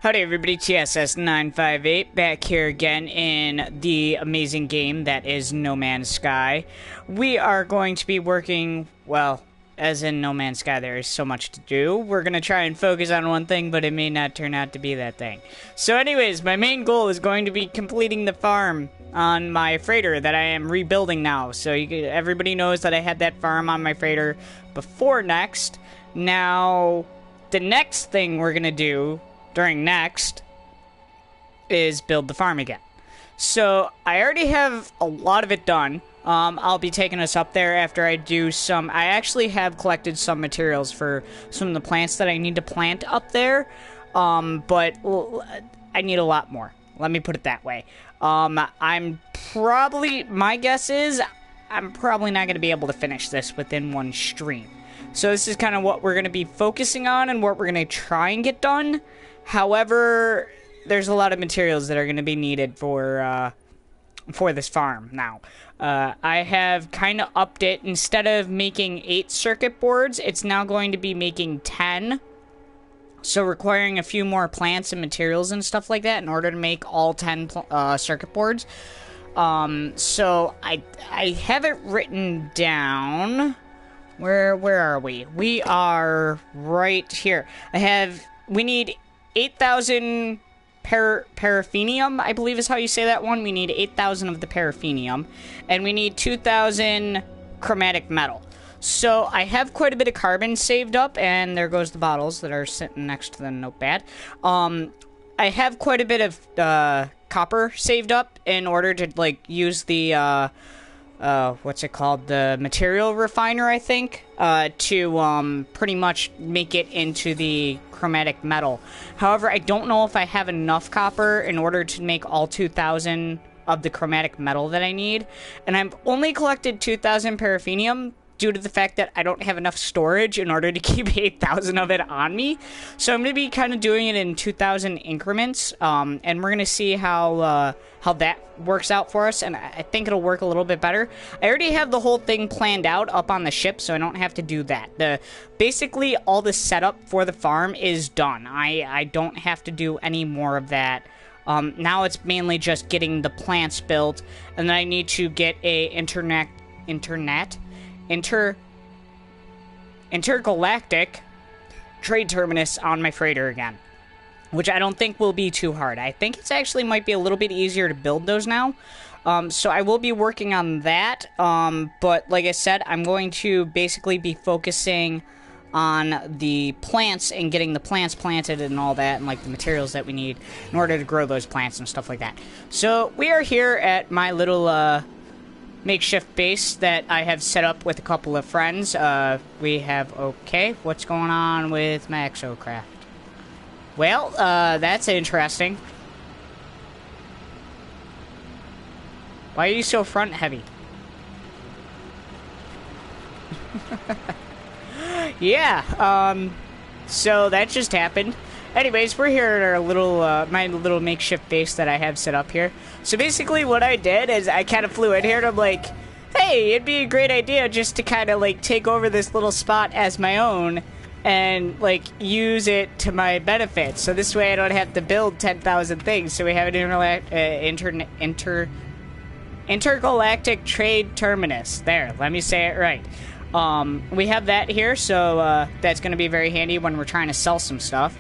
Howdy everybody, TSS958 back here again in the amazing game that is No Man's Sky. We are going to be working, well, as in No Man's Sky there is so much to do. We're going to try and focus on one thing, but it may not turn out to be that thing. So anyways, my main goal is going to be completing the farm on my freighter that I am rebuilding now. So everybody knows that I had that farm on my freighter before next. Now, the next thing we're going to do during next is build the farm again. So I already have a lot of it done. I'll be taking us up there after I do some. I actually have collected some materials for some of the plants that I need to plant up there, but I need a lot more. Let me put it that way. My guess is I'm probably not going to be able to finish this within one stream. So this is kind of what we're going to be focusing on and what we're going to try and get done. However, there's a lot of materials that are going to be needed for this farm now. I have kind of upped it. Instead of making 8 circuit boards, it's now going to be making 10. So requiring a few more plants and materials and stuff like that in order to make all 10 circuit boards. So I have it written down. Where are we? We are right here. We need 8,000 paraffinium, I believe is how you say that one. We need 8,000 of the paraffinium, and we need 2,000 chromatic metal. So I have quite a bit of carbon saved up, and there goes the bottles that are sitting next to the notepad. I have quite a bit of copper saved up in order to use the what's it called? The material refiner, I think, to pretty much make it into the chromatic metal. However, I don't know if I have enough copper in order to make all 2,000 of the chromatic metal that I need. And I've only collected 2,000 paraffinium due to the fact that I don't have enough storage in order to keep 8,000 of it on me. So I'm going to be kind of doing it in 2,000 increments, and we're going to see how that works out for us, and I think it'll work a little bit better. I already have the whole thing planned out up on the ship, so I don't have to do that. Basically, all the setup for the farm is done. I don't have to do any more of that. Now it's mainly just getting the plants built, and then I need to get a intergalactic trade terminus on my freighter again, which I don't think will be too hard. I think it's actually might be a little bit easier to build those now. So I will be working on that. But like I said, I'm going to basically be focusing on the plants and getting the plants planted and all that, and the materials that we need in order to grow those plants and stuff like that. So we are here at my little makeshift base that I have set up with a couple of friends. Okay, what's going on with my exocraft? Well, that's interesting. Why are you so front heavy? Yeah, so that just happened. Anyways, we're here at our little, my little makeshift base that I have set up here. So basically what I did is I kind of flew in here and I'm like, hey, it'd be a great idea just to kind of take over this little spot as my own and use it to my benefit. So this way I don't have to build 10,000 things. So we have an intergalactic trade terminus. There, let me say it right. We have that here, so that's going to be very handy when we're trying to sell some stuff.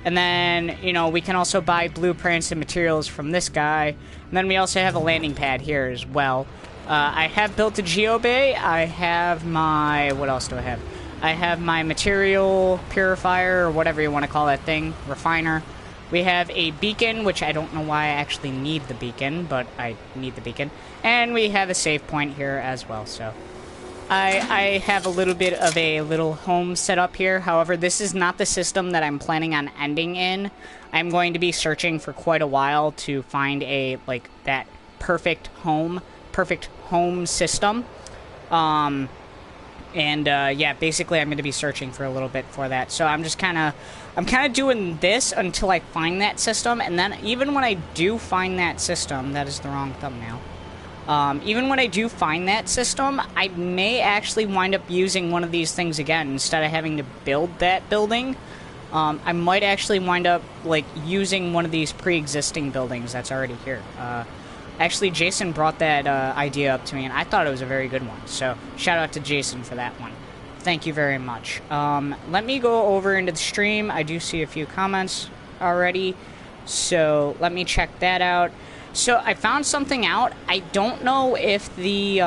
And then, we can also buy blueprints and materials from this guy. And then we also have a landing pad here as well. I have built a geobay. I have my... What else do I have? I have my material purifier, or whatever you want to call that thing. Refiner. We have a beacon, which I don't know why I actually need the beacon, but I need the beacon. And we have a save point here as well, so... I have a little bit of a little home set up here. However, this is not the system that I'm planning on ending in. I'm going to be searching for quite a while to find a, that perfect home system. Yeah, basically I'm going to be searching for a little bit for that. So I'm kind of doing this until I find that system. And then even when I do find that system, that is the wrong thumbnail. Even when I do find that system, I may actually wind up using one of these things again instead of having to build that building. I might actually wind up, like, using one of these pre-existing buildings that's already here. Actually, Jason brought that idea up to me, and I thought it was a very good one. So, shout out to Jason for that one. Thank you very much. Let me go over into the stream. I do see a few comments already, so let me check that out. So, I found something out. I don't know if the,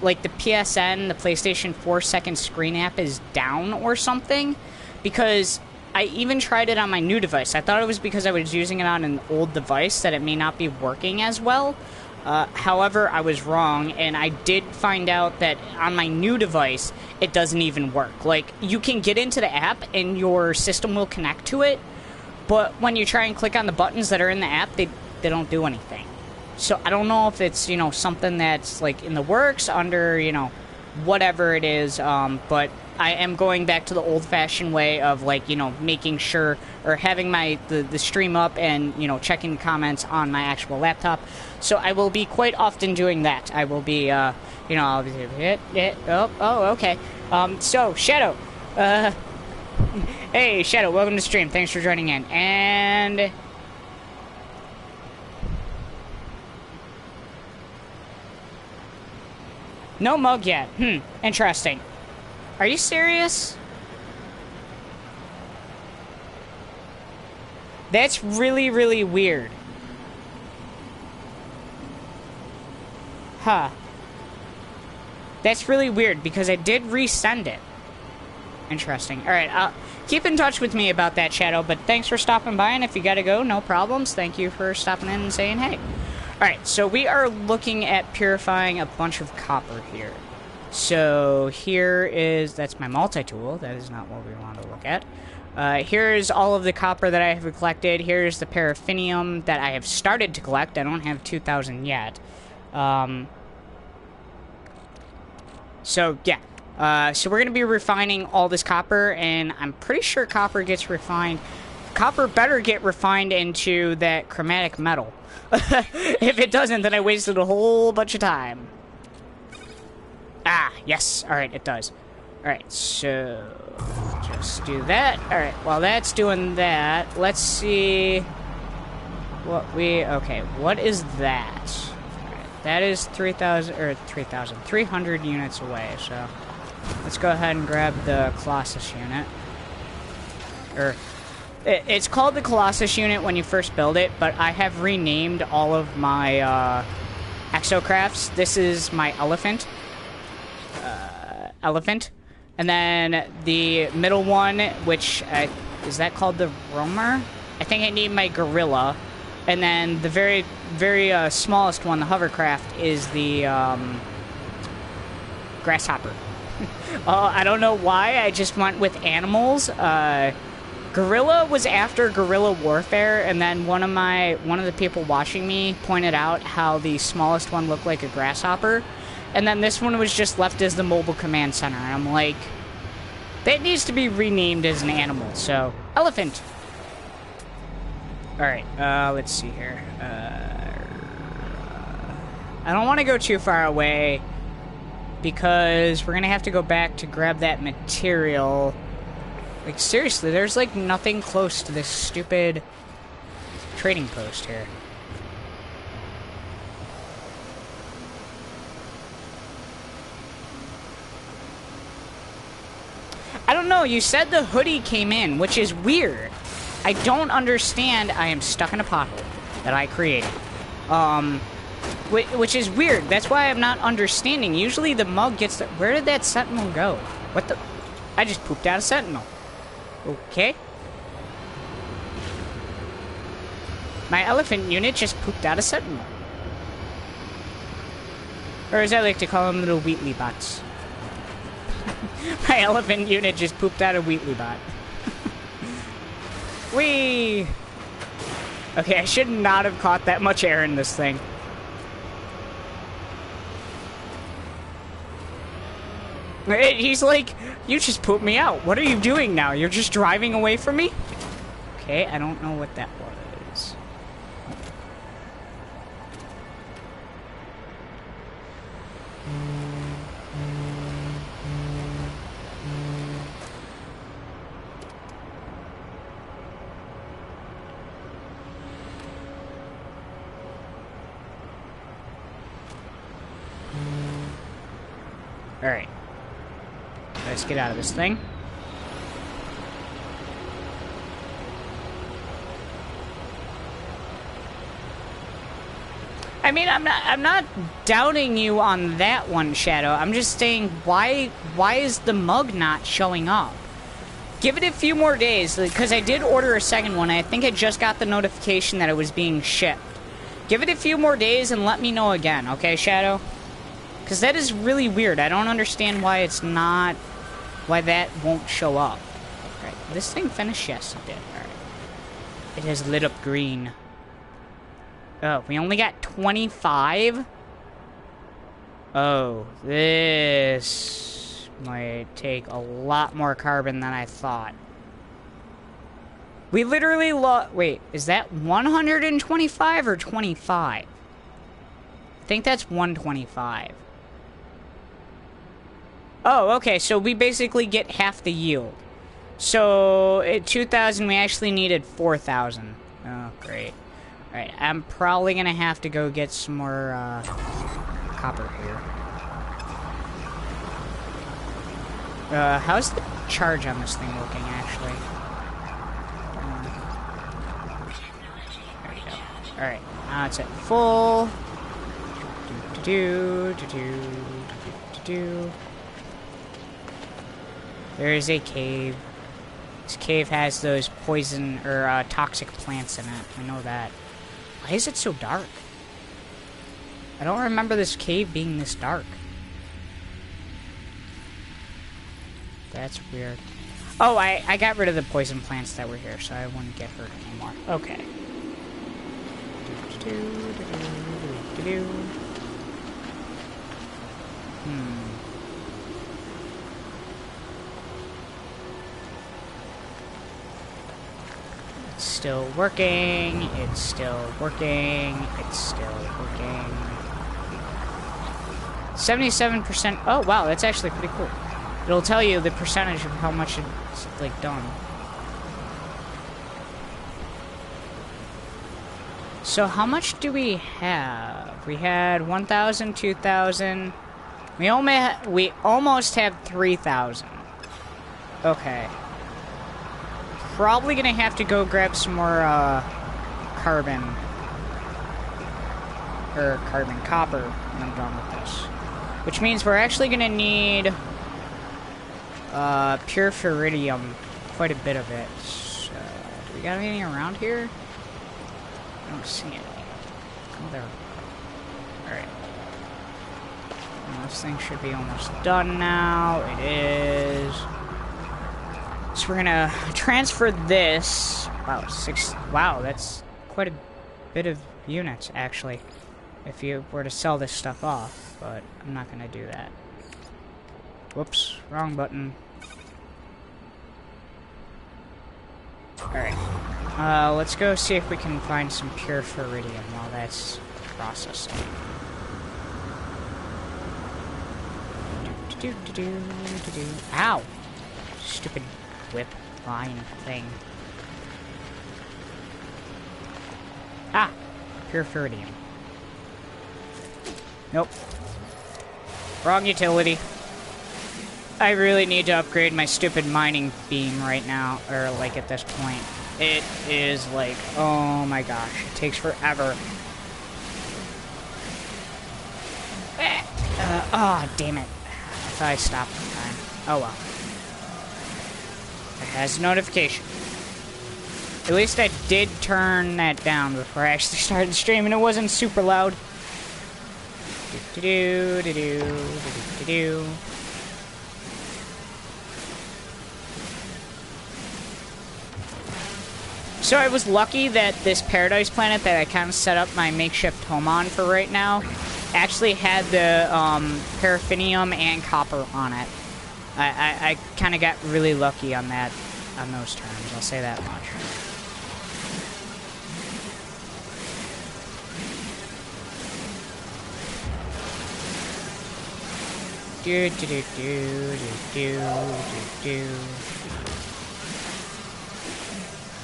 like, the PSN, the PlayStation 4 second screen app is down or something, because I even tried it on my new device. I thought it was because I was using it on an old device that it may not be working as well. However, I was wrong, and I did find out that on my new device, it doesn't even work. Like, you can get into the app, and your system will connect to it, but when you try and click on the buttons that are in the app, they don't do anything. So, I don't know if it's, you know, something that's, like, in the works under, you know, whatever it is, but I am going back to the old-fashioned way of, like, you know, making sure, or having the stream up and, you know, checking the comments on my actual laptop. So I will be quite often doing that. I will be, you know, I'll be, okay. So, Shadow, hey, Shadow, welcome to the stream. Thanks for joining in. And no mug yet. Interesting. Are you serious? That's really, really weird. Huh. That's really weird, because I did resend it. Interesting. Alright, keep in touch with me about that, Shadow, but thanks for stopping by, and if you gotta go, no problems. Thank you for stopping in and saying hey. Alright, so we are looking at purifying a bunch of copper here. So here is, that's my multi-tool. That is not what we want to look at. Here's all of the copper that I have collected. Here's the paraffinium that I have started to collect. I don't have 2,000 yet. So yeah. So we're going to be refining all this copper, and I'm pretty sure copper gets refined. Copper better get refined into that chromatic metal. If it doesn't, then I wasted a whole bunch of time. Ah, yes. Alright, it does. Alright, so just do that. Alright, while that's doing that, let's see what we... Okay, what is that? Alright, that is 300 units away, so let's go ahead and grab the Colossus unit. It's called the Colossus unit when you first build it, but I have renamed all of my exocrafts. This is my elephant. And then the middle one, which is that called the roamer? I think I need my gorilla. And then the very, very smallest one, the hovercraft, is the grasshopper. I don't know why, I just went with animals. Gorilla was after guerrilla warfare, and then one of the people watching me pointed out how the smallest one looked like a grasshopper. And then this one was just left as the mobile command center. And I'm like, that needs to be renamed as an animal. So, elephant. Alright, let's see here. I don't want to go too far away, because we're going to have to go back to grab that material. Like, seriously, there's, like, nothing close to this stupid trading post here. I don't know, you said the hoodie came in, which is weird. I don't understand. I am stuck in a pothole that I created. Which is weird. That's why I'm not understanding. Usually the mug gets... Where did that sentinel go? What the... I just pooped out a sentinel. Okay. My elephant unit just pooped out a sentinel. Or as I like to call them, little Wheatley bots. My elephant unit just pooped out a Wheatley bot. Whee! Okay, I should not have caught that much air in this thing. He's like, you just pooped me out. What are you doing now? You're just driving away from me? Okay, I don't know what that was. Alright. Let's get out of this thing. I mean, I'm not doubting you on that one, Shadow. I'm just saying, why is the mug not showing up? Give it a few more days, because I did order a second one. I think I just got the notification that it was being shipped. Give it a few more days and let me know again, okay, Shadow? Because that is really weird. I don't understand why it's not... why that won't show up. Alright, this thing finished? Yes, it did. Alright. It has lit up green. Oh, we only got 25? Oh, this might take a lot more carbon than I thought. We literally wait, is that 125 or 25? I think that's 125. Oh, okay, so we basically get half the yield. So, at 2,000, we actually needed 4,000. Oh, great. Alright, I'm probably gonna have to go get some more, copper here. How's the charge on this thing looking, actually? There we go. Alright, now it's at full. There is a cave. This cave has those poison, or, toxic plants in it. I know that. Why is it so dark? I don't remember this cave being this dark. That's weird. Oh, I got rid of the poison plants that were here, so I wouldn't get hurt anymore. Okay. It's still working. It's still working. It's still working. 77%. Oh, wow, that's actually pretty cool. It'll tell you the percentage of how much it's, like, done. So how much do we have? We had 1,000, 2,000. We almost have 3,000. Okay. Probably gonna have to go grab some more, carbon. Or copper when I'm done with this. Which means we're actually gonna need, pure ferridium. Quite a bit of it. So, do we got anything around here? I don't see any. Oh, there. Alright. This thing should be almost done now. It is. So we're gonna transfer this. Wow, wow, that's quite a bit of units, actually. If you were to sell this stuff off, but I'm not gonna do that. Whoops, wrong button. Alright. Let's go see if we can find some pure ferridium while that's processing. Ow! Stupid whip line thing. Ah! Pure ferridium. Nope. Wrong utility. I really need to upgrade my stupid mining beam right now, or like at this point. It is like, oh my gosh, it takes forever. Oh, damn it. I thought I stopped in time. Oh well. It has a notification. At least I did turn that down before I actually started streaming. It wasn't super loud. So I was lucky that this paradise planet that I kind of set up my makeshift home on for right now actually had the paraffinium and copper on it. I kind of got really lucky on that, on those terms. I'll say that much.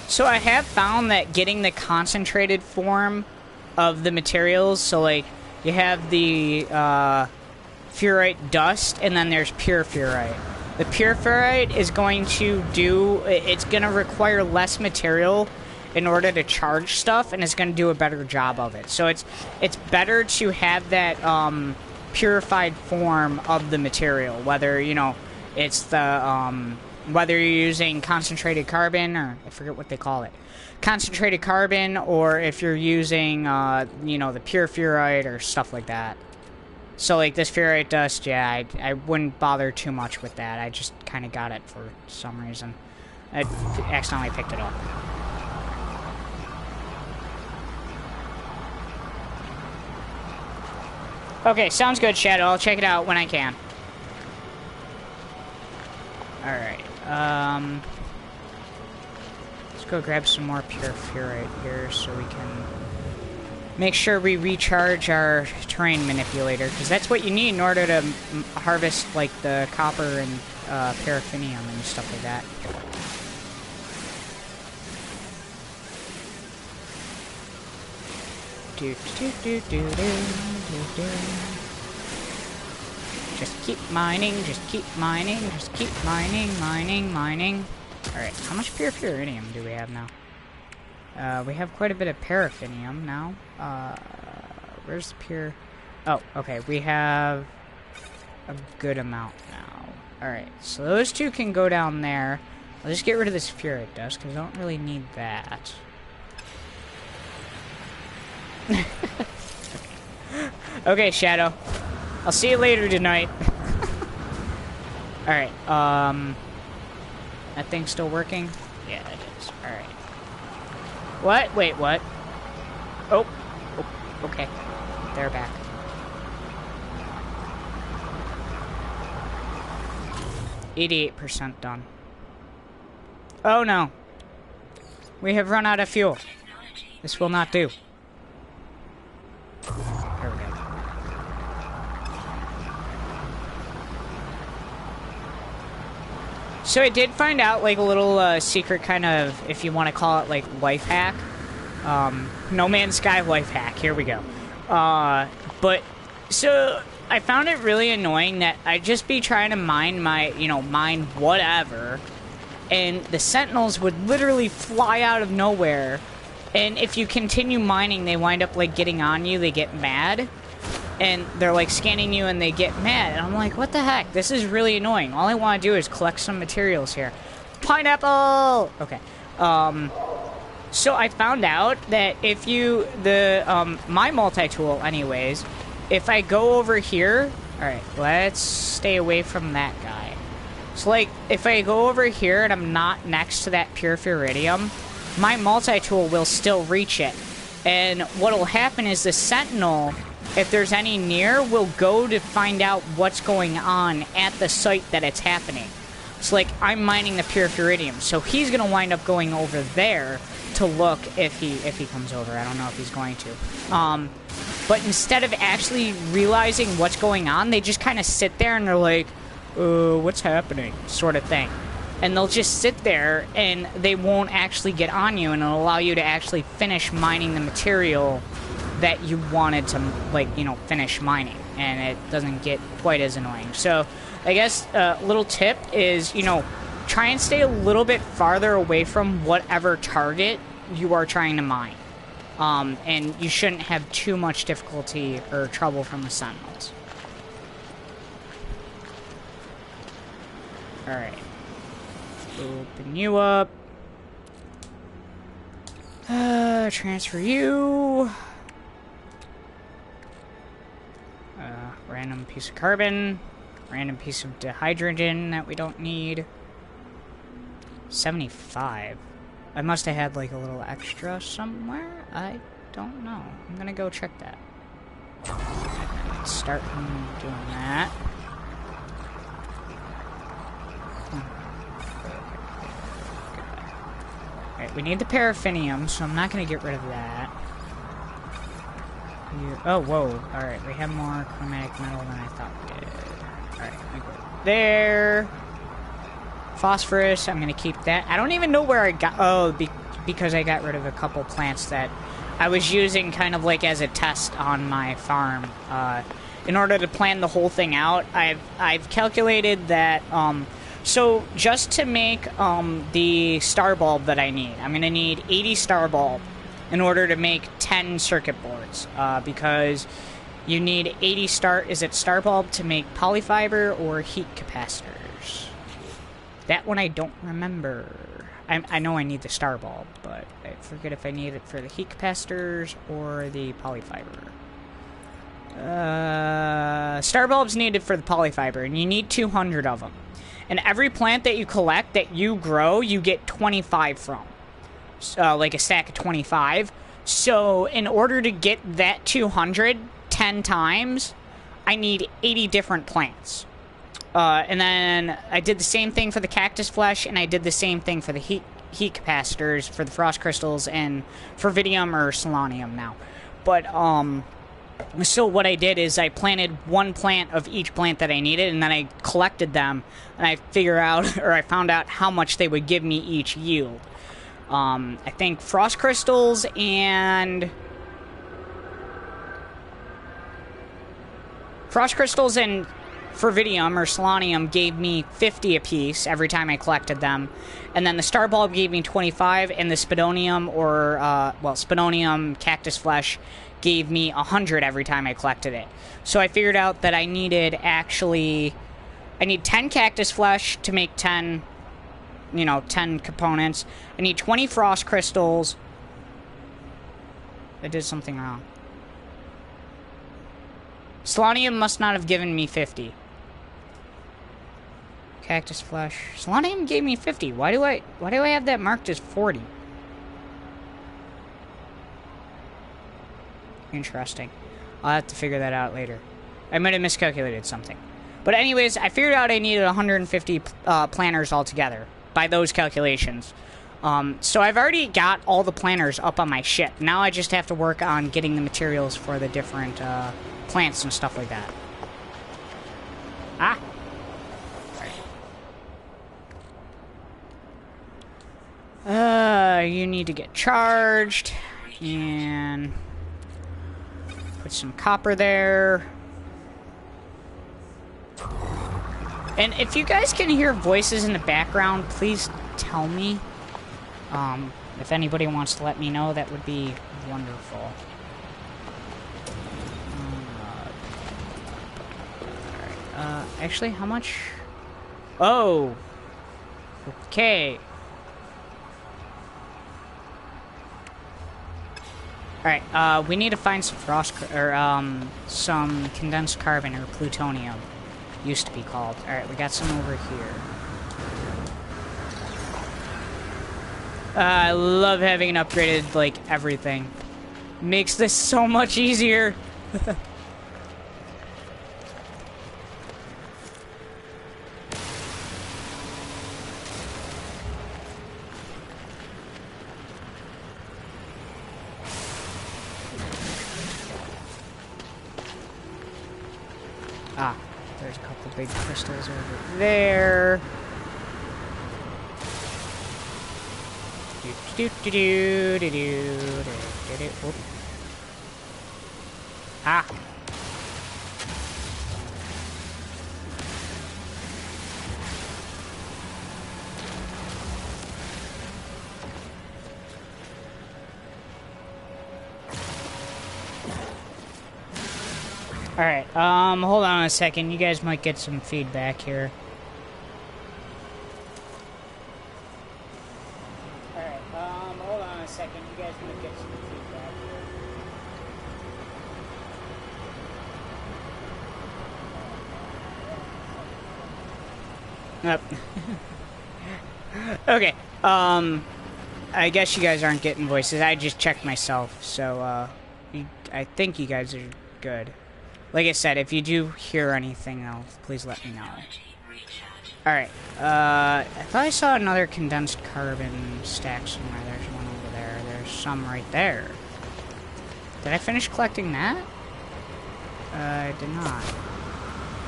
So I have found that getting the concentrated form of the materials, so like you have the ferrite dust, and then there's pure ferrite. The pure ferrite is going to it's going to require less material in order to charge stuff, and it's going to do a better job of it. So it's better to have that purified form of the material, whether, you know, it's the whether you're using concentrated carbon, or I forget what they call it, concentrated carbon, or if you're using you know, the pure ferrite or stuff like that. So like this ferrite dust, yeah, I wouldn't bother too much with that. I just kind of got it for some reason. I accidentally picked it up. Okay, sounds good, Shadow. I'll check it out when I can. Alright, let's go grab some more pure ferrite here so we can make sure we recharge our terrain manipulator, because that's what you need in order to harvest, like, the copper and paraffinium and stuff like that. Just keep mining, just keep mining, just keep mining, mining. Alright, how much pure iridium do we have now? We have quite a bit of paraffinium now. Where's the pure... Oh, okay, we have a good amount now. Alright, so those two can go down there. I'll just get rid of this ferrite dust, because I don't really need that. Okay, Shadow. I'll see you later tonight. Alright, that thing's still working? Yeah, it is. Alright. What? Wait, what? Oh, okay. They're back. %done. Oh no. We have run out of fuel. This will not do. There we go. So I did find out, like, a little secret kind of, if you want to call it, like, life hack. No Man's Sky life hack. Here we go. But, so, I found it really annoying that I'd just be trying to mine mine whatever, and the sentinels would literally fly out of nowhere, and if you continue mining, they wind up, like, getting on you, they get mad, and they're, like, scanning you, and they get mad, and I'm like, what the heck? This is really annoying. All I want to do is collect some materials here. Pineapple! Okay. So I found out that if you, my multi-tool anyways, if I go over here, alright, let's stay away from that guy. So, like, if I go over here and I'm not next to that pure ferritium, my multi-tool will still reach it. And what'll happen is the sentinel, if there's any near, will go to find out what's going on at the site that it's happening. So, like, I'm mining the pure ferritium, so he's gonna wind up going over there to look if he comes over. I don't know if he's going to. But instead of actually realizing what's going on, they just kind of sit there and they're like, what's happening? Sort of thing. And they'll just sit there and they won't actually get on you, and it'll allow you to actually finish mining the material that you wanted to, like, you know, finish mining. And it doesn't get quite as annoying. So, I guess a little tip is, you know, try and stay a little bit farther away from whatever target you are trying to mine. And you shouldn't have too much difficulty or trouble from the sentinels. Alright. Open you up. Transfer you. Random piece of carbon. Random piece of dihydrogen that we don't need. 75. I must have had, like, a little extra somewhere. I don't know. I'm gonna go check that. Let's start doing that. Alright, we need the paraffinium, so I'm not gonna get rid of that. Oh, whoa. Alright, we have more chromatic metal than I thought we did. Alright, we go there. Phosphorus, I'm gonna keep that. I don't even know where I got... Oh, because I got rid of a couple plants that I was using kind of like as a test on my farm. in order to plan the whole thing out, I've calculated that, so just to make the star bulb that I need, I'm going to need 80 star bulb in order to make 10 circuit boards, because you need 80 star bulb to make polyfiber or heat capacitors? That one I don't remember. I know I need the star bulb, but I forget if I need it for the heat capacitors or the polyfiber. Star bulb's needed for the polyfiber, and you need 200 of them. And every plant that you collect, that you grow, you get 25 from. Like a stack of 25. So in order to get that 200 10 times, I need 80 different plants. And then I did the same thing for the cactus flesh, and I did the same thing for the heat capacitors, for the frost crystals, and for Vidium or Selenium now. But, so what I did is I planted one plant of each plant that I needed, and then I collected them, and I found out how much they would give me each yield. I think frost crystals and Fervidium or Selenium gave me 50 apiece every time I collected them. And then the Star Bulb gave me 25, and the Spidonium Spidonium Cactus Flesh gave me 100 every time I collected it. So I figured out that I need 10 Cactus Flesh to make 10 components. I need 20 Frost Crystals. I did something wrong. Selenium must not have given me 50. Cactus Flesh. Selenium gave me 50. Why do I have that marked as 40? Interesting. I'll have to figure that out later. I might have miscalculated something. But anyways, I figured out I needed 150 planners altogether by those calculations. So I've already got all the planners up on my ship. Now I just have to work on getting the materials for the different plants and stuff like that. You need to get charged, and put some copper there. And if you guys can hear voices in the background, please tell me. If anybody wants to let me know, that would be wonderful. Alright, actually, how much? Oh! Okay. Alright, we need to find some some condensed carbon, or plutonium. Used to be called. Alright, we got some over here. I love having an upgraded, like, everything. Makes this so much easier. There's a couple big crystals over there. Alright, hold on a second. You guys might get some feedback here. Alright, hold on a second. You guys might get some feedback here. Okay, I guess you guys aren't getting voices. I just checked myself, so, I think you guys are good. Like I said, if you do hear anything else, please let me know. Alright, I thought I saw another condensed carbon stack somewhere. There's one over there. There's some right there. Did I finish collecting that? I did not.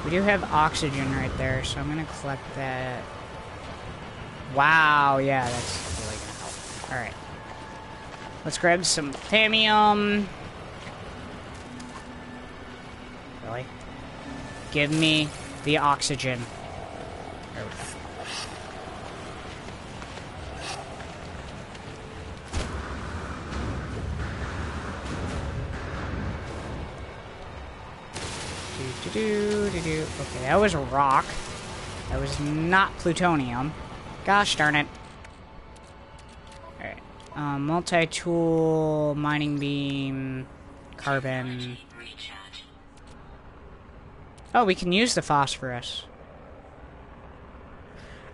We do have oxygen right there, so I'm gonna collect that. Wow, yeah, that's really gonna help. Alright. Let's grab some titanium. Really? Give me the oxygen. There we go. Okay, that was a rock. That was not plutonium. Gosh darn it. Alright. Multi-tool, mining beam, carbon. Oh, we can use the phosphorus.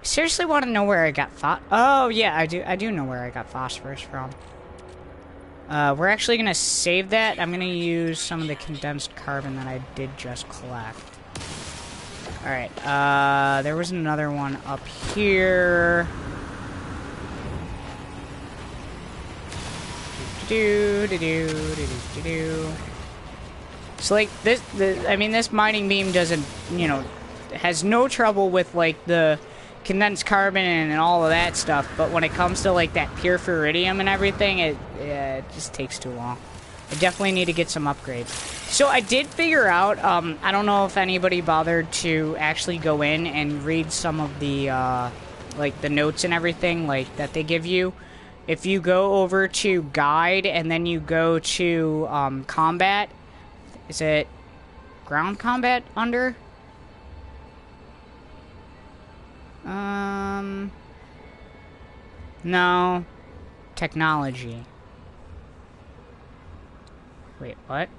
I seriously want to know where I got oh, yeah, I do know where I got phosphorus from. We're actually going to save that. I'm going to use some of the condensed carbon that I did just collect. Alright, there was another one up here. So, like, this mining beam doesn't, you know, has no trouble with, like, the condensed carbon and all of that stuff, but when it comes to, like, that pure iridium and everything, it just takes too long. I definitely need to get some upgrades. So I did figure out, I don't know if anybody bothered to actually go in and read some of the, like, the notes and everything, like, that they give you. If you go over to guide and then you go to, combat, is it ground combat under? No. Technology. Wait, what?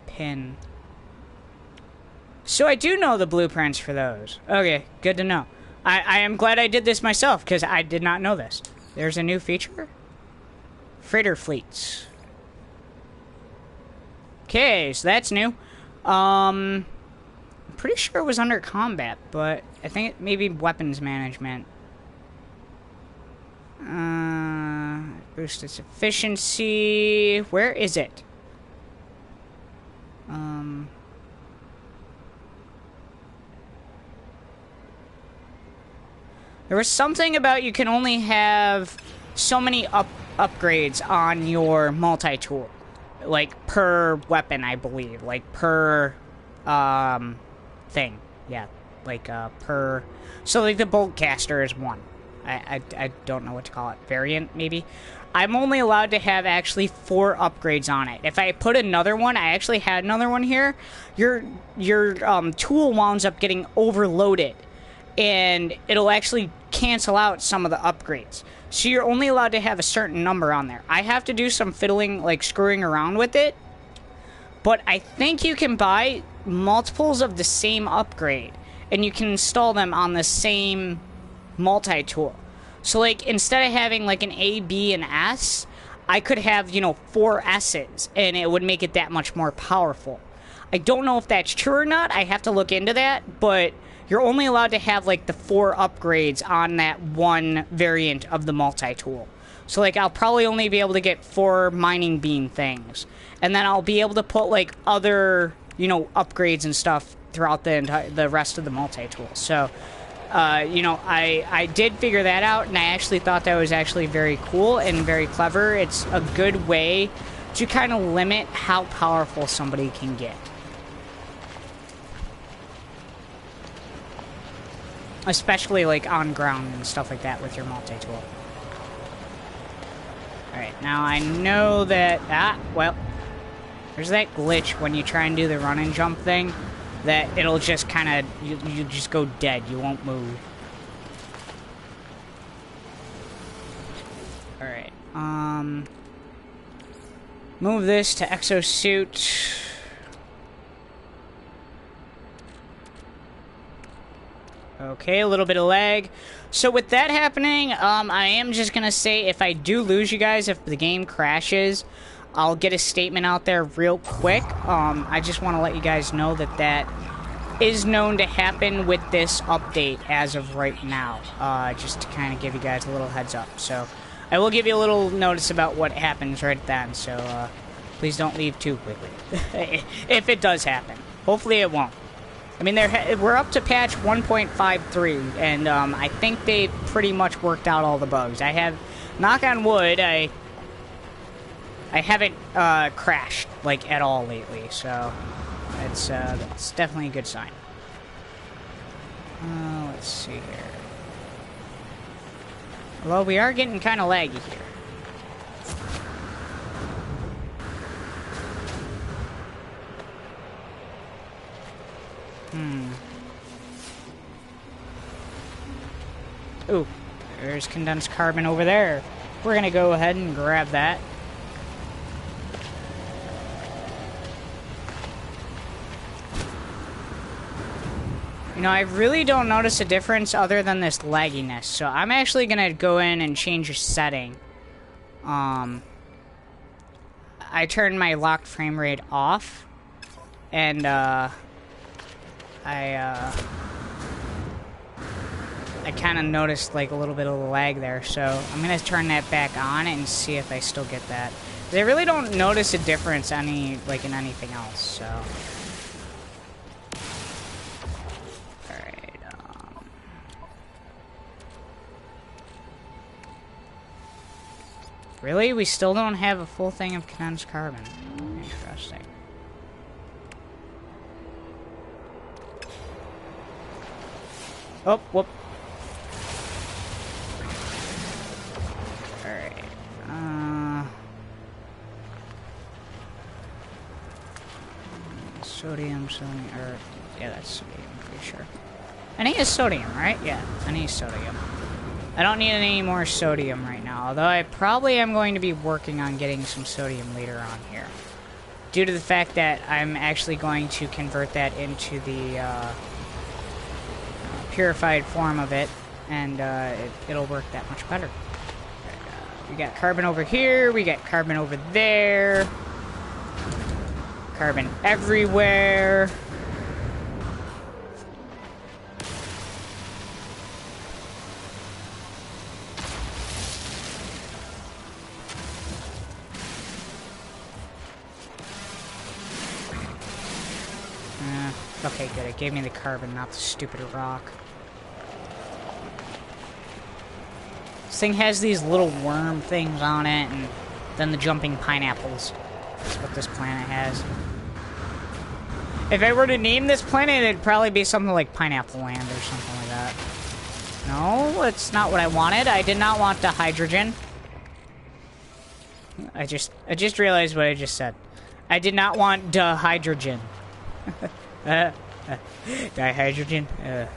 Pin. So I do know the blueprints for those. Okay, good to know. I am glad I did this myself, because I did not know this. There's a new feature? Freighter fleets. Okay, so that's new. I'm pretty sure it was under combat, but I think it may be weapons management. Boost its efficiency. Where is it? There was something about you can only have so many upgrades on your multi-tool. Like, per weapon, I believe. Like, per, thing. Yeah. Like, per... So, like, the bolt caster is one. I don't know what to call it. Variant, maybe? I'm only allowed to have, actually, 4 upgrades on it. If I put another one, I actually had another one here, your tool winds up getting overloaded. And it'll actually cancel out some of the upgrades. So you're only allowed to have a certain number on there. I have to do some fiddling, like screwing around with it. But I think you can buy multiples of the same upgrade. And you can install them on the same multi-tool. So like, instead of having like an A, B, and S, I could have, you know, 4 S's. And it would make it that much more powerful. I don't know if that's true or not. I have to look into that. But... you're only allowed to have, like, the 4 upgrades on that one variant of the multi-tool. So, like, I'll probably only be able to get 4 mining beam things. And then I'll be able to put, like, other, you know, upgrades and stuff throughout the rest of the multi-tool. So, you know, I did figure that out, and I actually thought that was actually very cool and very clever. It's a good way to kind of limit how powerful somebody can get. Especially, like, on ground and stuff like that with your multi-tool. Alright, now I know that... well... there's that glitch when you try and do the run and jump thing. That it'll just kind of... You just go dead. You won't move. Alright, move this to exosuit... Okay, a little bit of lag. So with that happening, I am just going to say if I do lose you guys, if the game crashes, I'll get a statement out there real quick. I just want to let you guys know that that is known to happen with this update as of right now. Just to kind of give you guys a little heads up. So I will give you a little notice about what happens right then. So please don't leave too quickly. If it does happen. Hopefully it won't. I mean, we're up to patch 1.53, and I think they pretty much worked out all the bugs. I have, knock on wood, I haven't crashed like at all lately, so that's definitely a good sign. Let's see here. Well, we are getting kind of laggy here. Ooh, there's condensed carbon over there. We're gonna go ahead and grab that. You know, I really don't notice a difference other than this lagginess, so I'm actually gonna go in and change a setting. I turned my locked frame rate off, and I kind of noticed like a little bit of the lag there, so I'm gonna turn that back on and see if I still get that. 'Cause I really don't notice a difference in anything else. So, all right. Really, we still don't have a full thing of condensed carbon. Interesting. Oh, whoop. Sodium, or yeah, that's sodium, pretty sure. I need a sodium, right? Yeah, I need sodium. I don't need any more sodium right now, although I probably am going to be working on getting some sodium later on here. Due to the fact that I'm actually going to convert that into the purified form of it, and it'll work that much better. We got carbon over here, we got carbon over there. Carbon everywhere. Okay, good. It gave me the carbon, not the stupid rock. This thing has these little worm things on it, and then the jumping pineapples. That's what this planet has. If I were to name this planet, it'd probably be something like Pineapple Land or something like that. No, it's not what I wanted. I did not want the hydrogen. I just realized what I just said. I did not want dihydrogen. Dihydrogen? Yeah,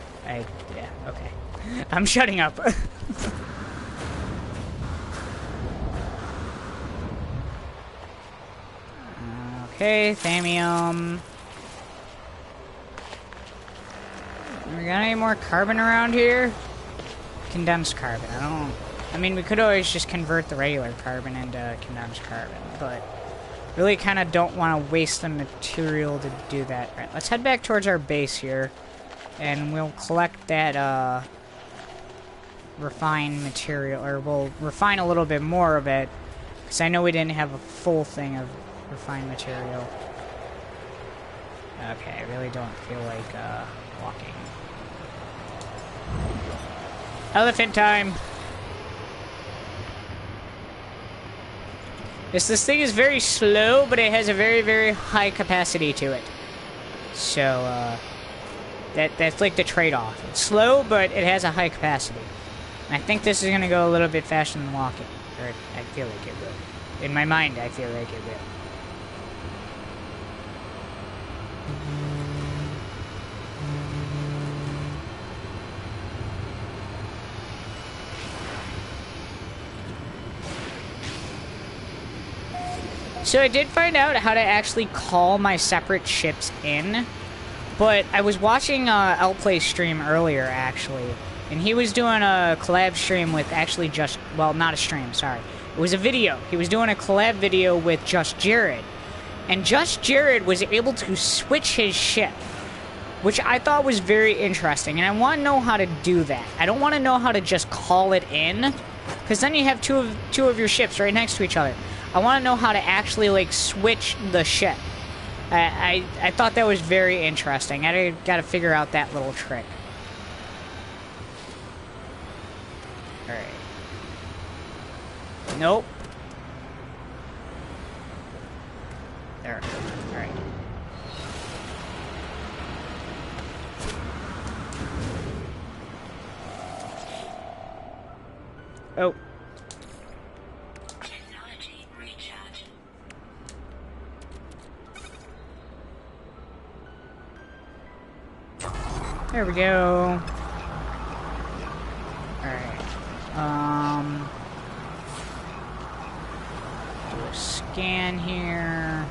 okay. I'm shutting up. Okay, thallium. We got any more carbon around here? Condensed carbon. I mean, we could always just convert the regular carbon into condensed carbon, but really kind of don't want to waste the material to do that. Right, let's head back towards our base here, and we'll collect that refined material, or we'll refine a little bit more of it, because I know we didn't have a full thing of refined material. Okay, I really don't feel like walking. Elephant time! This thing is very slow, but it has a very, very high capacity to it. So, that's like the trade-off. It's slow, but it has a high capacity. And I think this is going to go a little bit faster than walking. Or I feel like it will. In my mind, I feel like it will. So I did find out how to actually call my separate ships in, but I was watching Outplay's stream earlier, actually, and he was doing a collab stream with actually well, not a stream, sorry. It was a video. He was doing a collab video with Just Jared, and Just Jared was able to switch his ship, which I thought was very interesting, and I want to know how to do that. I don't want to know how to just call it in, because then you have two of your ships right next to each other. I want to know how to actually, like, switch the ship. I thought that was very interesting. I gotta figure out that little trick. Alright. Nope. There. Alright. Oh. Technology recharge. There we go. Alright. Do a scan here.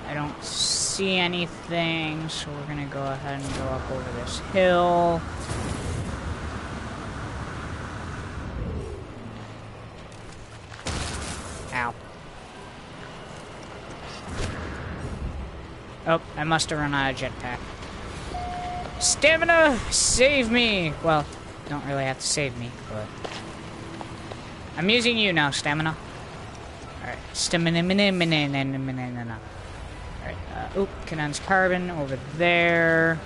I don't see anything, so we're gonna go ahead and go up over this hill. Ow. Oh, I must have run out of jetpack. Stamina! Save me! Well, don't really have to save me, but... I'm using you now, Stamina. Alright, Stamina. Alright, oop, condensed carbon over there.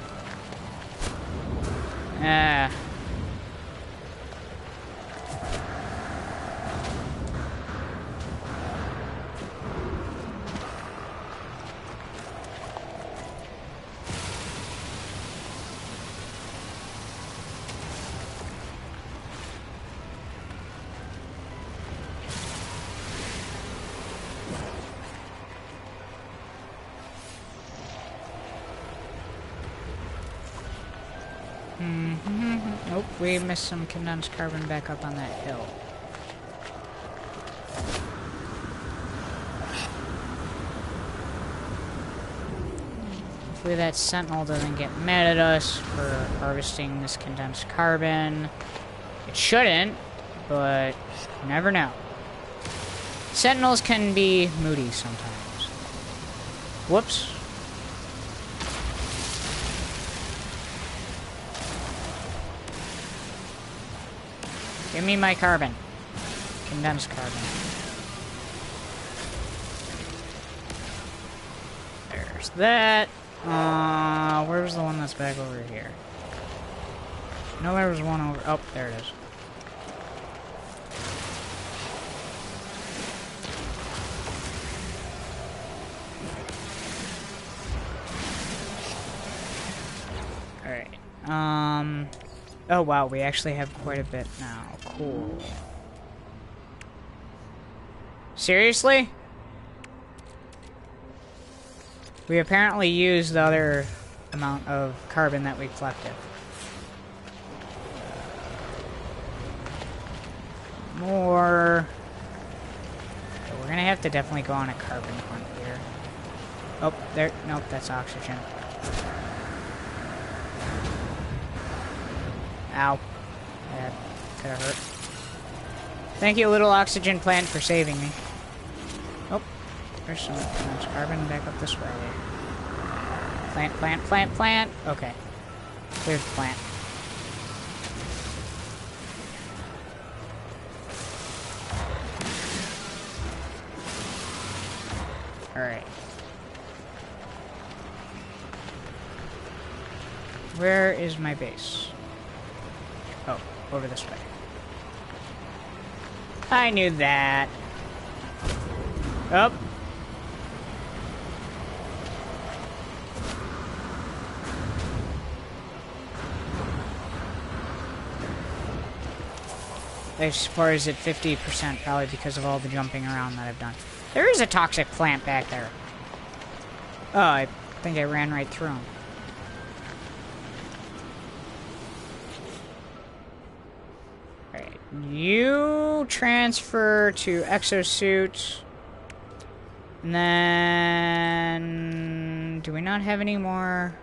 Nope, we missed some condensed carbon back up on that hill. Hopefully that sentinel doesn't get mad at us for harvesting this condensed carbon. It shouldn't, but you never know. Sentinels can be moody sometimes. Whoops. Give me my carbon. Condensed carbon. There's that. Where's the one that's back over here? No, there was one over... Oh, there it is. Alright. Oh, wow, we actually have quite a bit now. Cool. Seriously? We apparently used the other amount of carbon that we collected. More. So we're gonna have to definitely go on a carbon hunt here. Oh, there. Nope, that's oxygen. Ow. That could have hurt. Thank you, little oxygen plant, for saving me. Oh, there's some carbon back up this way. Plant, plant, plant, plant. Okay. Cleared the plant. Alright. Where is my base? Oh, over this way. I knew that. Oh. As far as at 50%, probably because of all the jumping around that I've done. There is a toxic plant back there. Oh, I think I ran right through him. Alright, you transfer to exosuit. And then... do we not have any more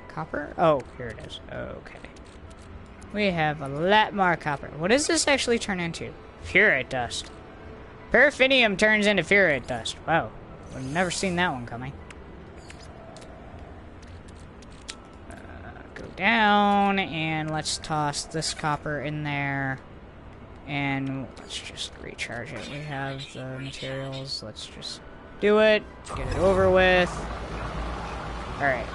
copper? Oh, here it is. Okay. We have a lot more copper. What does this actually turn into? Furite dust. Paraffinium turns into furite dust. Wow. I've never seen that one coming. Go down, and let's toss this copper in there. And let's just recharge it. We have the materials. Let's just Do it. Get it over with. Alright.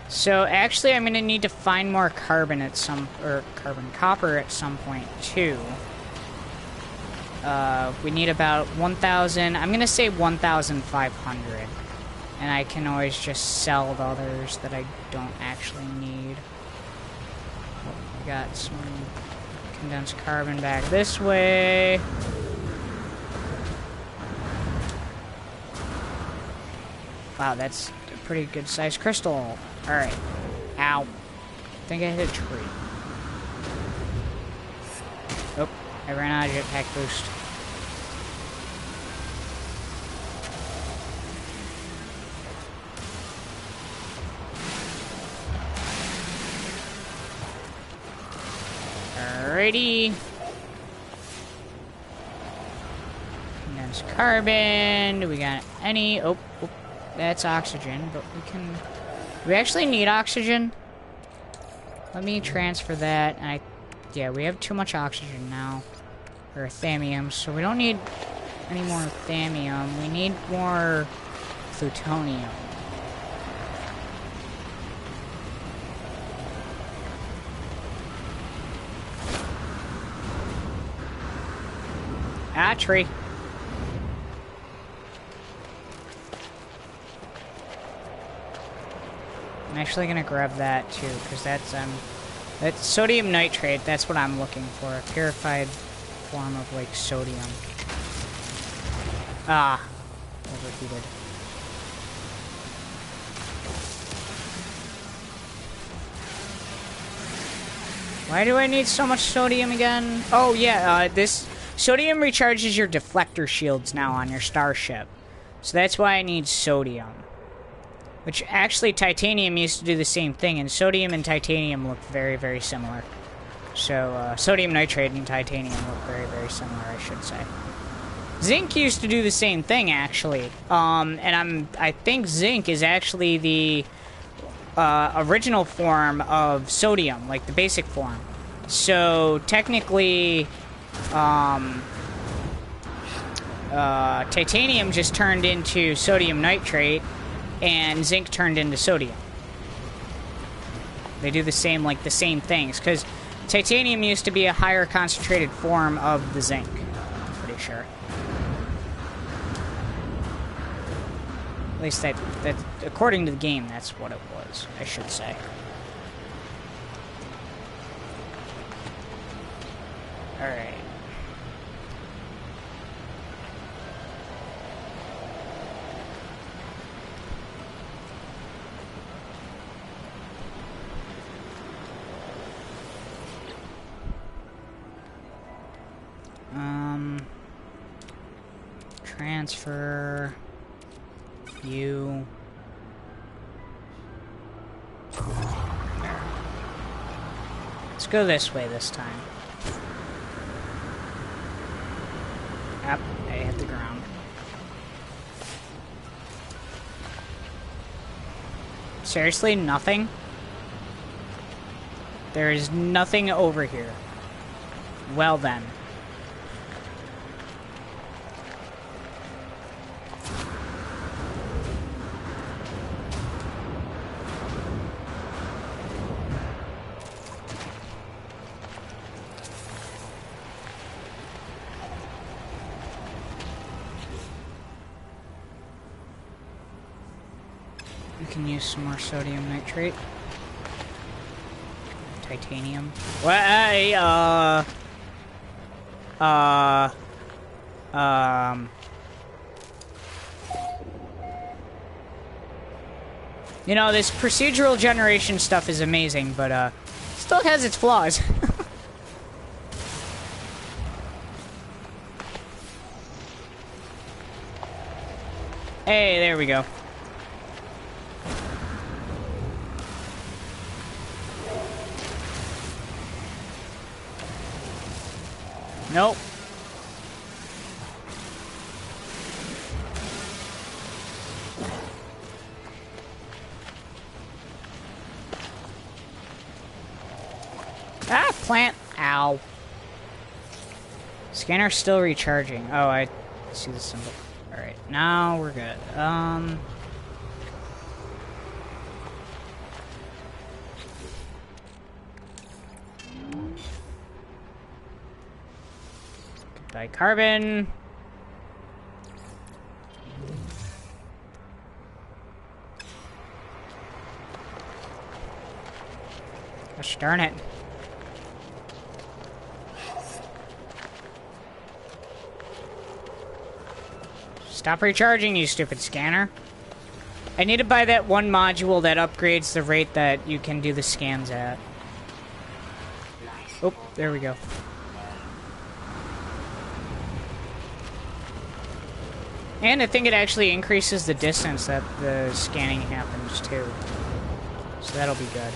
So actually I'm gonna need to find more carbon at copper at some point too. We need about 1,000, I'm gonna say 1,500. And I can always just sell the others that I don't actually need. Oh, we got some condensed carbon back this way. Wow, that's a pretty good sized crystal. Alright. Ow. I think I hit a tree. Oh, I ran out of jetpack boost. Alrighty. Condensed carbon. Do we got any? Oh, that's oxygen, but we can... Do we actually need oxygen? Let me transfer that. Yeah, we have too much oxygen now. Or thamium, so we don't need any more thamium. We need more plutonium. Ah, tree. I'm actually gonna grab that too, because that's sodium nitrate. That's what I'm looking for. A purified form of like sodium. Ah, overheated. Why do I need so much sodium again? Oh yeah, this sodium recharges your deflector shields now on your starship. So that's why I need sodium. Which actually titanium used to do the same thing, and sodium and titanium look very, very similar. So sodium nitrate and titanium look very, very similar, I should say. Zinc used to do the same thing, actually. And I think zinc is actually the original form of sodium, like the basic form. So technically, titanium just turned into sodium nitrate, and zinc turned into sodium. They do the same things, because titanium used to be a higher concentrated form of the zinc. I'm pretty sure. At least that according to the game, that's what it was, I should say. Alright. Transfer you. Let's go this way this time. Yep, I hit the ground. Seriously, nothing? There is nothing over here. Well then. We can use some more sodium nitrate. Titanium. Well, you know, this procedural generation stuff is amazing, but, still has its flaws. Hey, there we go. Nope. Ah, plant. Ow. Scanner's still recharging. Oh, I see the symbol. Alright, now we're good. Goodbye, carbon. Gosh darn it. Stop recharging, you stupid scanner. I need to buy that one module that upgrades the rate that you can do the scans at. Oh, there we go. And I think it actually increases the distance that the scanning happens too. So that'll be good.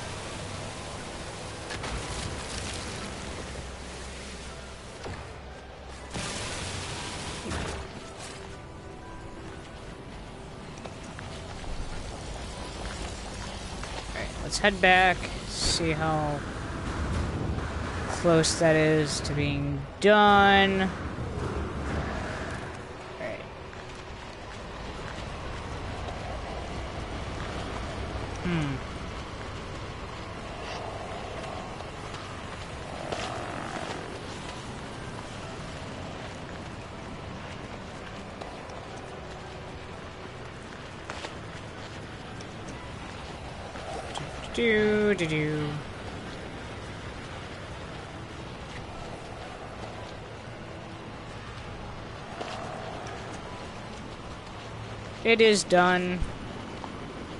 Let's head back, see how close that is to being done. Alright. Do. It is done.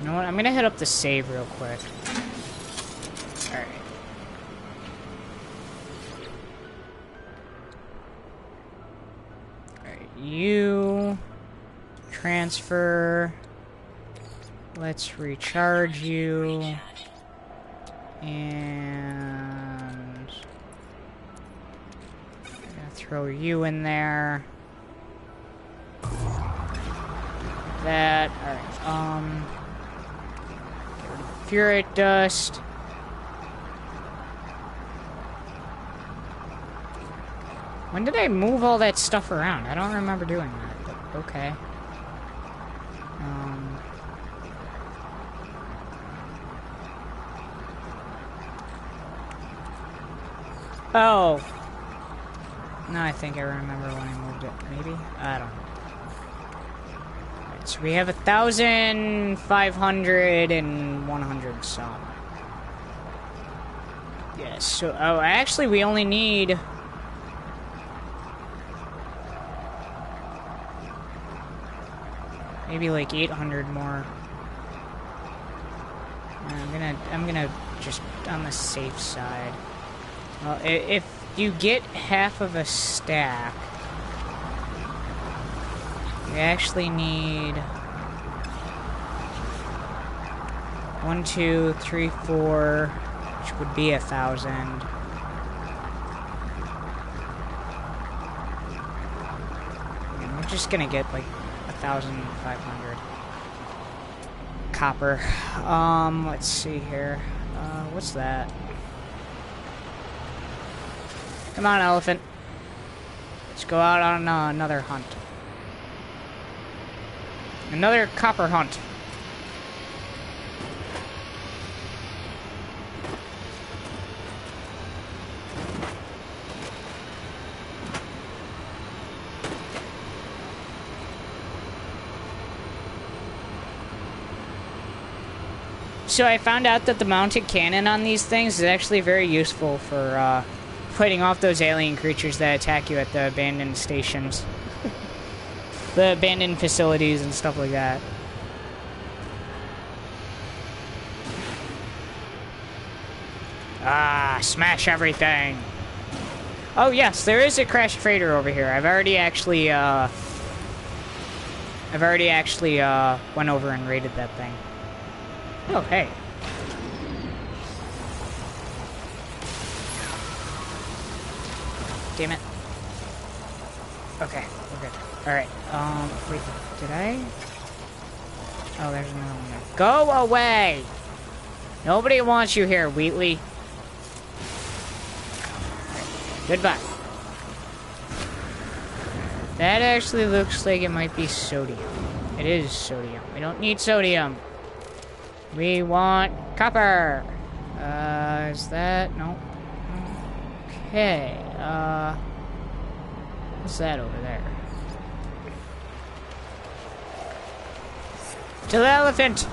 You know what? I'm gonna hit up the save real quick. Alright. Alright, you transfer. Let's recharge you. And I'm gonna throw you in there. That, alright, get rid of the Furate dust. When did I move all that stuff around? I don't remember doing that, but okay. Oh. No, I think I remember when I moved it. Maybe? I don't know. Alright, so we have 1,500 and 100 some. Yes, so... Oh, actually, we only need... maybe like 800 more. I'm gonna just on the safe side. Well, if you get half of a stack, you actually need 1, 2, 3, 4, which would be 1,000. And we're just gonna get like 1,500 copper. Let's see here. What's that? Come on, elephant. Let's go out on another hunt. Another copper hunt. So I found out that the mounted cannon on these things is actually very useful for fighting off those alien creatures that attack you at the abandoned stations. The abandoned facilities and stuff like that. Ah, smash everything. Oh yes, there is a crashed freighter over here. I've already actually went over and raided that thing. Oh, hey. Damn it. Okay, we're good. Alright, wait, did I? Oh, there's another one there. Go away! Nobody wants you here, Wheatley. Goodbye. That actually looks like it might be sodium. It is sodium. We don't need sodium. We want copper. Is that? Nope. Okay. What's that over there? To the elephant!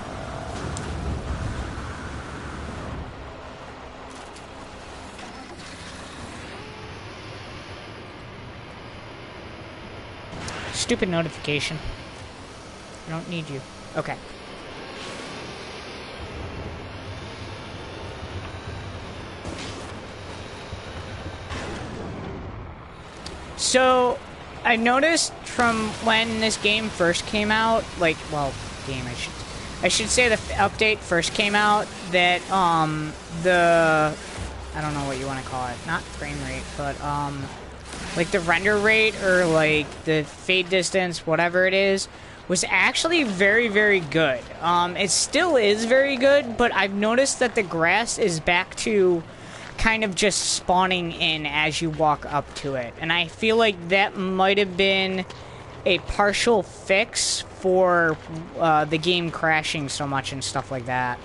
Stupid notification. I don't need you. Okay. So, I noticed from when this game first came out, like, well, I should say the update first came out, that, I don't know what you want to call it, not frame rate, but, like the render rate or like the fade distance, whatever it is, was actually very, very good. It still is very good, but I've noticed that the grass is back to kind of just spawning in as you walk up to it. And I feel like that might have been a partial fix for the game crashing so much and stuff like that.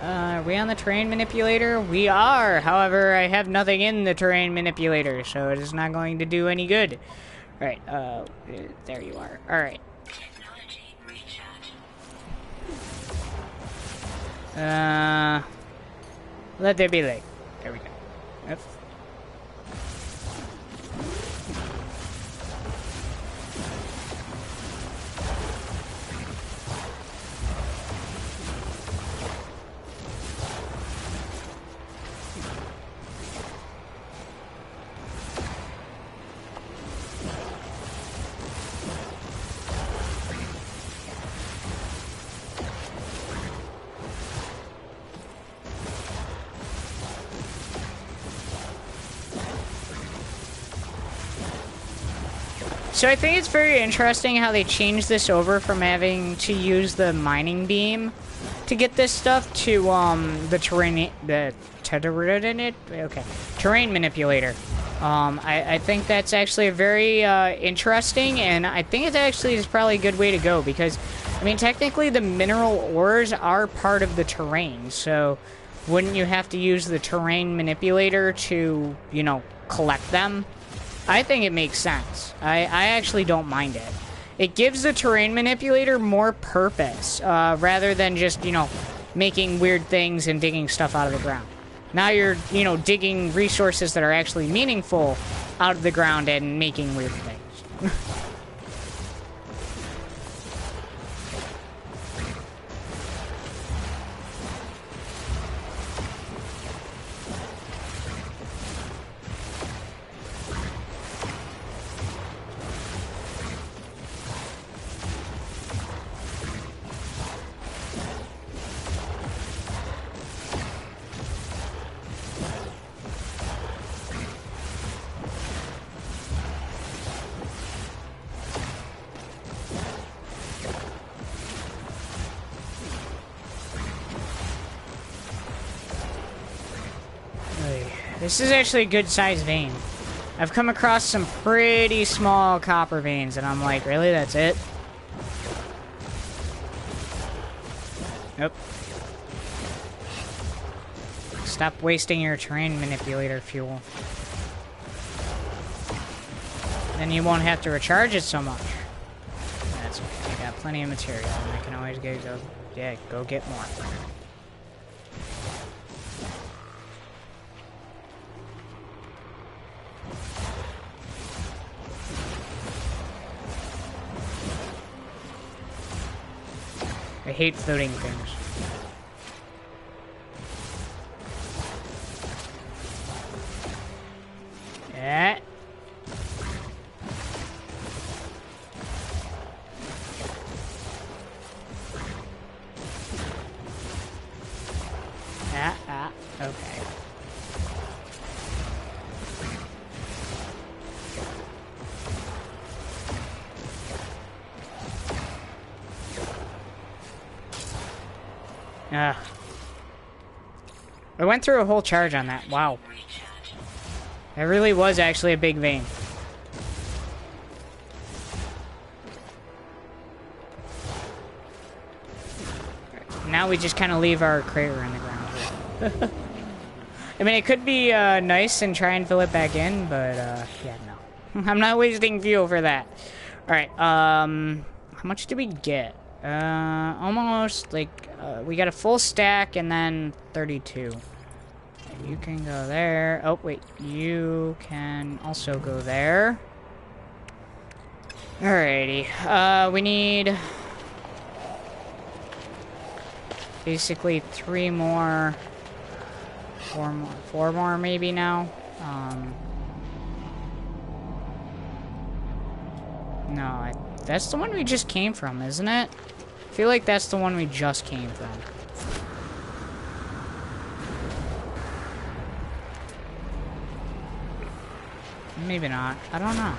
Are we on the terrain manipulator? We are! However, I have nothing in the terrain manipulator, so it is not going to do any good. Alright, there you are. Alright. Technology recharge. Let there be light. There we go. Yep. So I think it's very interesting how they changed this over from having to use the mining beam to get this stuff to the terrain manipulator. I think that's actually a very interesting, and I think it actually is probably a good way to go because, I mean, technically the mineral ores are part of the terrain, so wouldn't you have to use the terrain manipulator to, you know, collect them? I think it makes sense. I actually don't mind it. It gives the terrain manipulator more purpose, rather than just, you know, making weird things and digging stuff out of the ground. Now you're, you know, digging resources that are actually meaningful out of the ground and making weird things. This is actually a good-sized vein. I've come across some pretty small copper veins, and I'm like, really? That's it? Nope. Stop wasting your terrain manipulator fuel. Then you won't have to recharge it so much. That's okay. I got plenty of material, and I can always go get more. I hate floating things. Yeah. Okay. I went through a whole charge on that. Wow. It really was actually a big vein. Now we just kind of leave our crater in the ground. I mean, it could be nice and try and fill it back in, but yeah, no. I'm not wasting fuel for that. Alright, how much did we get? Almost, like, we got a full stack and then 32. You can go there. Oh, wait, you can also go there. Alrighty, we need basically 3 more, 4 more maybe now. No, that's the one we just came from, isn't it? I feel like that's the one we just came from. Maybe not. I don't know.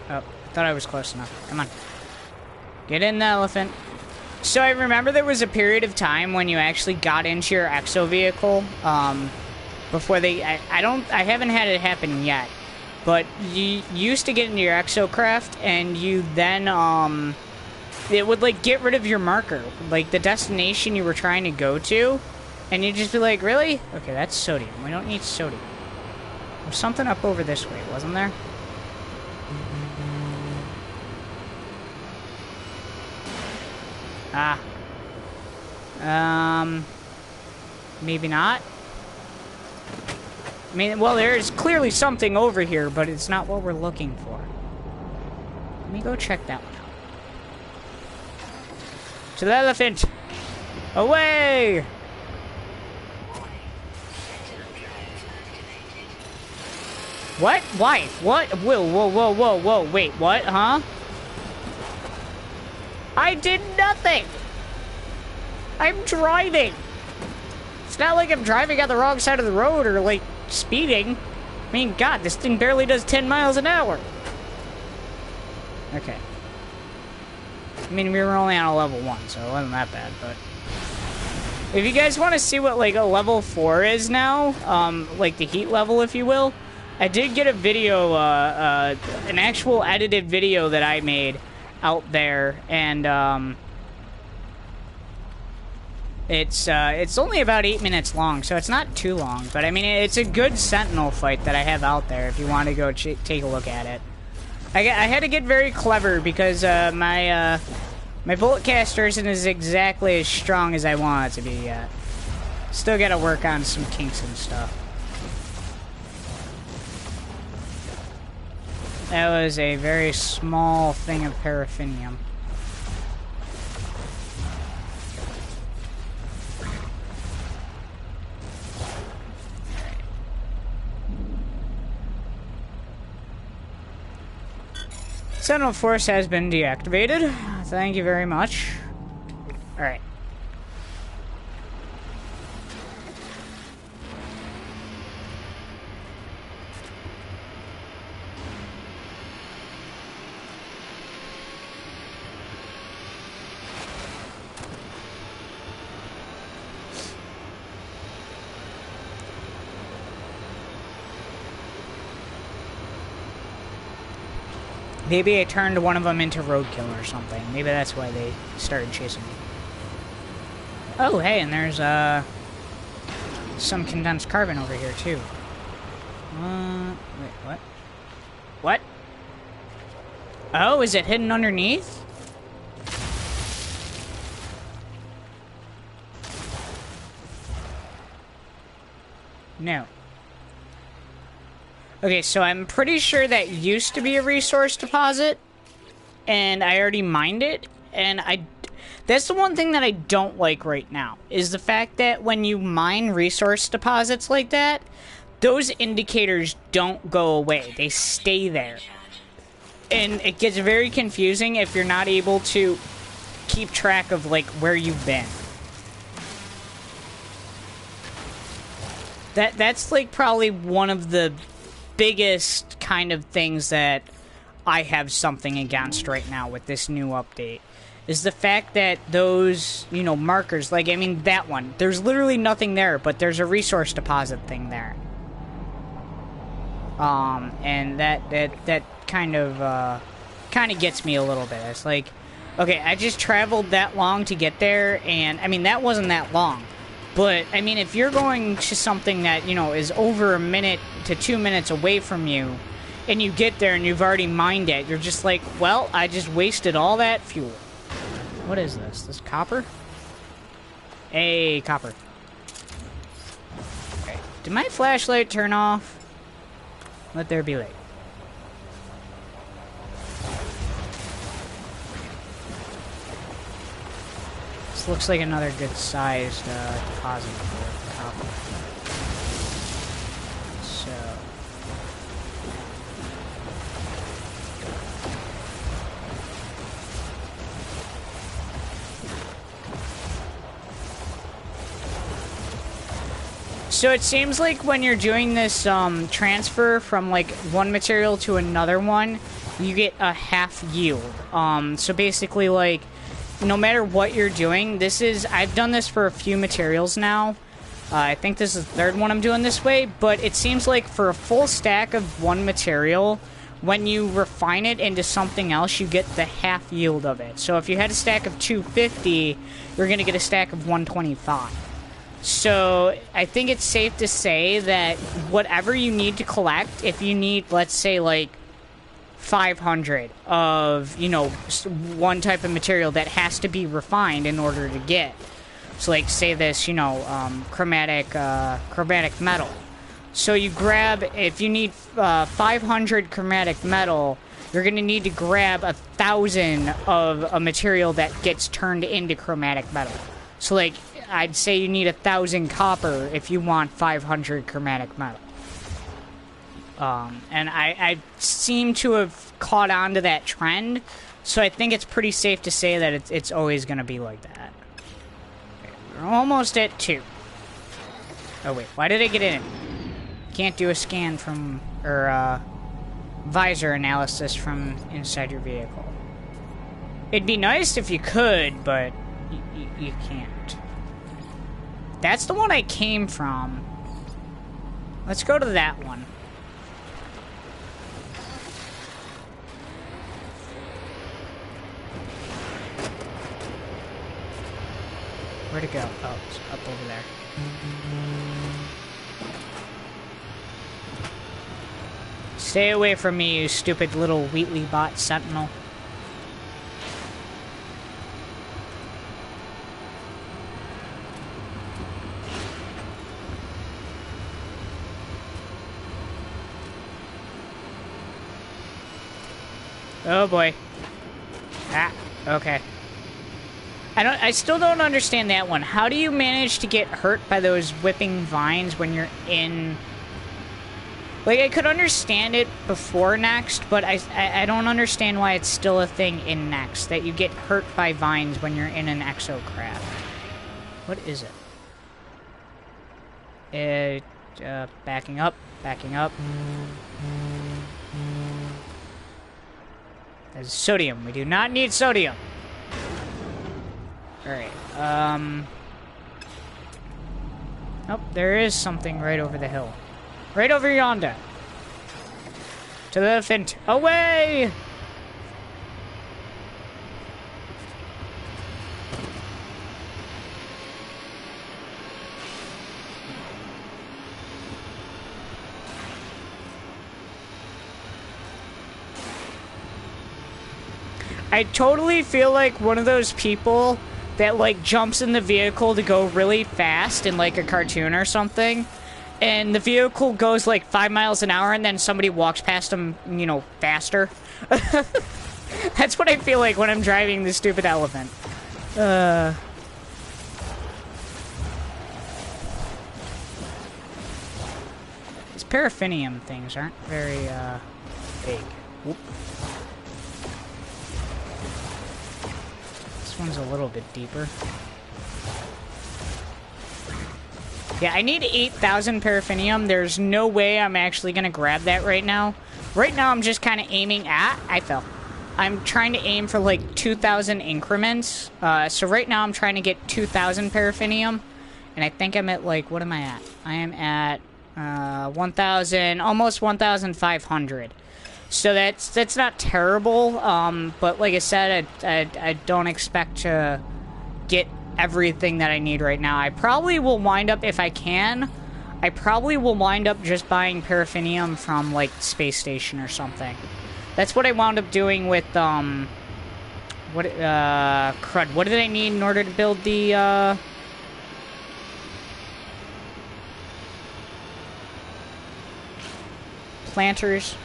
Oh, I thought I was close enough. Come on. Get in the elephant. So I remember there was a period of time when you actually got into your exo vehicle, before they... I haven't had it happen yet, but you used to get into your exocraft, and you then, it would, like, get rid of your marker, like, the destination you were trying to go to, and you'd just be like, really? Okay, that's sodium. We don't need sodium. There's something up over this way, wasn't there? Ah. Maybe not. I mean, well, there's clearly something over here, but it's not what we're looking for. Let me go check that one out. To the elephant! Away! What? Why? What? Whoa, wait, what? Huh? I did nothing! I'm driving! It's not like I'm driving on the wrong side of the road or, like, speeding. I mean, God, this thing barely does 10 miles an hour. Okay. I mean, we were only on a level 1, so it wasn't that bad, but... If you guys want to see what, like, a level 4 is now, like the heat level, if you will, I did get a video, an actual edited video that I made out there, and, it's only about 8 minutes long, so it's not too long, but I mean, it's a good Sentinel fight that I have out there if you want to go take a look at it. I had to get very clever because, my bullet caster isn't as exactly as strong as I want it to be yet. Still gotta work on some kinks and stuff. That was a very small thing of paraffinium. Sentinel Force has been deactivated. Thank you very much. Alright. Maybe I turned one of them into roadkill or something. Maybe that's why they started chasing me. Oh, hey, and there's, some condensed carbon over here, too. Wait, what? What? Oh, is it hidden underneath? No. Okay, so I'm pretty sure that used to be a resource deposit, and I already mined it, and that's the one thing that I don't like right now, is the fact that when you mine resource deposits like that, those indicators don't go away. They stay there. And it gets very confusing if you're not able to keep track of, like, where you've been. That's, like, probably one of the biggest kind of things that I have something against right now with this new update is the fact that those, you know, markers, like, I mean, that one, there's literally nothing there, but there's a resource deposit thing there. And that kind of gets me a little bit. It's like, okay, I just traveled that long to get there, and, I mean, that wasn't that long. But, I mean, if you're going to something that, you know, is over a minute to 2 minutes away from you, and you get there and you've already mined it, you're just like, well, I just wasted all that fuel. What is this? This copper? Hey, copper. Okay. Did my flashlight turn off? Let there be light. This looks like another good-sized deposit for copper. So... So it seems like when you're doing this transfer from like one material to another one, you get a half yield. So basically, like, no matter what you're doing, I've done this for a few materials now. I think this is the third one I'm doing this way, but it seems like for a full stack of one material, when you refine it into something else, you get the half yield of it. So if you had a stack of 250, you're going to get a stack of 125. So, I think it's safe to say that whatever you need to collect, if you need, let's say, like, 500 of, you know, one type of material that has to be refined in order to get. So, like, say this, you know, chromatic metal. So you grab, if you need 500 chromatic metal, you're going to need to grab 1,000 of a material that gets turned into chromatic metal. So, like, I'd say you need 1,000 copper if you want 500 chromatic metal. And I seem to have caught on to that trend, so I think it's pretty safe to say that it's always going to be like that. Okay, we're almost at 2. Oh wait, why did I get in? Can't do a scan from, or visor analysis from inside your vehicle. It'd be nice if you could, but you can't. That's the one I came from. Let's go to that one. Where'd it go? Oh, it's up over there. Stay away from me, you stupid little Wheatley bot sentinel. Oh boy. Ah, okay. I still don't understand that one. How do you manage to get hurt by those whipping vines when you're in... Like, I could understand it before Next, but I don't understand why it's still a thing in Next, that you get hurt by vines when you're in an exocraft. What is it? Backing up, backing up. There's sodium. We do not need sodium. Alright, oh, there is something right over the hill. Right over yonder. To the left. Away! I totally feel like one of those people that, like, jumps in the vehicle to go really fast in, like, a cartoon or something, and the vehicle goes, like, 5 miles an hour, and then somebody walks past them, you know, faster. That's what I feel like when I'm driving this stupid elephant. These paraffinium things aren't very, big. Whoop. This one's a little bit deeper. Yeah, I need 8,000 paraffinium. There's no way I'm actually gonna grab that right now. Right now, I'm just kind of aiming at... I fell. I'm trying to aim for, like, 2,000 increments. So right now, I'm trying to get 2,000 paraffinium. And I think I'm at, like... What am I at? I am at 1,000... Almost 1,500. So that's not terrible. But like I said, I don't expect to get everything that I need right now. I probably will wind up, if I can... I probably will wind up just buying paraffinium from, like, space station or something. That's what I wound up doing with, crud. What did I need in order to build the, planters?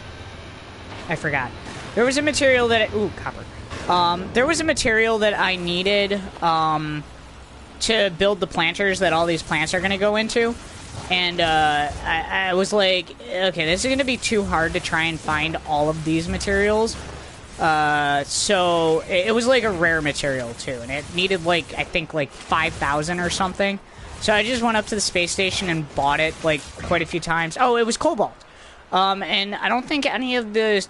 I forgot. There was a material that ooh, copper. There was a material that I needed, to build the planters that all these plants are gonna go into. And, I was like, okay, this is going to be too hard to try and find all of these materials. So it was like a rare material, too. And it needed, like, I think, like, 5,000 or something. So I just went up to the space station and bought it, like, quite a few times. Oh, it was cobalt. And I don't think any of the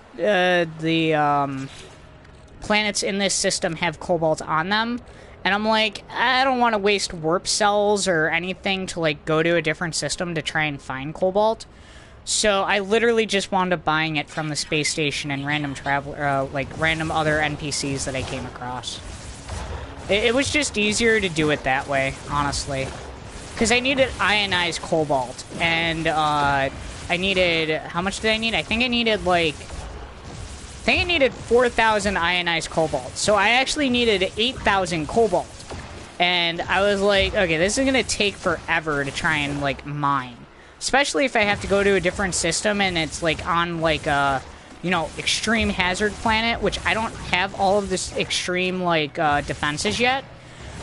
planets in this system have cobalt on them. And I'm like, I don't want to waste warp cells or anything to, like, go to a different system to try and find cobalt. So I literally just wound up buying it from the space station and random random other NPCs that I came across. It was just easier to do it that way, honestly. Because I needed ionized cobalt. And, I needed... How much did I need? I think I needed, like... 4,000 ionized cobalt. So I actually needed 8,000 cobalt. And I was like, okay, this is going to take forever to try and, like, mine. Especially if I have to go to a different system and it's, like, on, like, a, you know, extreme hazard planet, which I don't have all of this extreme, like, defenses yet.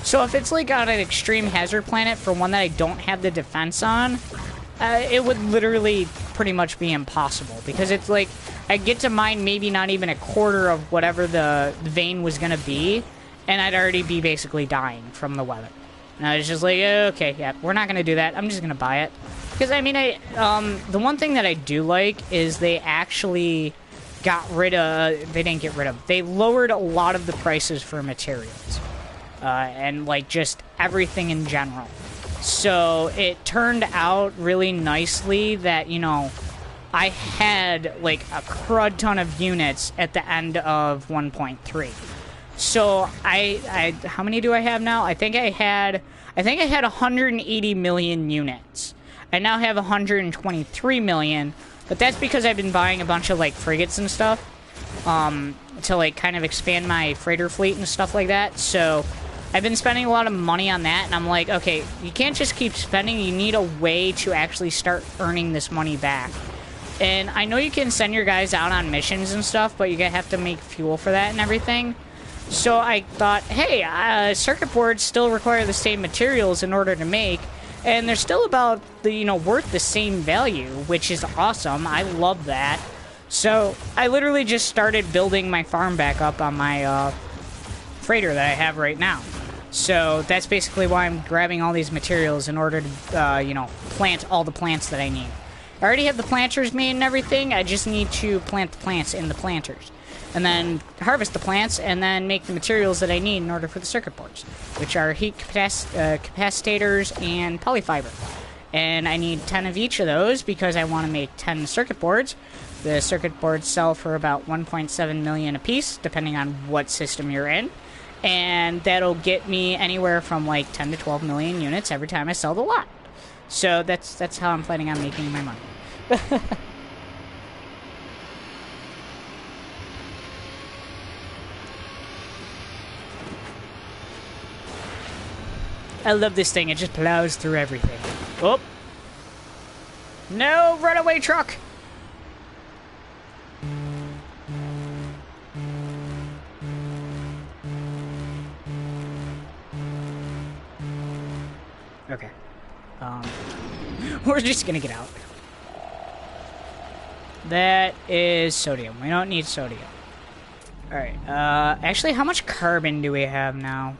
So if it's, like, on an extreme hazard planet for one that I don't have the defense on, it would literally pretty much be impossible. Because it's, like... I get to mine maybe not even a quarter of whatever the vein was going to be, and I'd already be basically dying from the weather. And I was just like, okay, yeah, we're not going to do that. I'm just going to buy it. Because, I mean, the one thing that I do like is they actually got rid of... They didn't get rid of... They lowered a lot of the prices for materials. And, like, just everything in general. So it turned out really nicely that, you know... I had, like, a crud ton of units at the end of 1.3. So, how many do I have now? I think I had 180 million units. I now have 123 million, but that's because I've been buying a bunch of, like, frigates and stuff, to, like, kind of expand my freighter fleet and stuff like that. So, I've been spending a lot of money on that, and I'm like, okay, you can't just keep spending, you need a way to actually start earning this money back. And I know you can send your guys out on missions and stuff, but you have to make fuel for that and everything. So I thought, hey, circuit boards still require the same materials in order to make, and they're still about the, you know, worth the same value, which is awesome. I love that. So I literally just started building my farm back up on my freighter that I have right now. So that's basically why I'm grabbing all these materials in order to, you know, plant all the plants that I need. I already have the planters made and everything. I just need to plant the plants in the planters. And then harvest the plants and then make the materials that I need in order for the circuit boards, which are heat capacitors and polyfiber. And I need 10 of each of those because I want to make 10 circuit boards. The circuit boards sell for about 1.7 million a piece, depending on what system you're in. And that'll get me anywhere from like 10 to 12 million units every time I sell the lot. So that's how I'm planning on making my money. I love this thing. It just plows through everything. Oh! No! Runaway truck! Okay. We're just gonna get out. That is sodium. We don't need sodium. Alright, actually, how much carbon do we have now?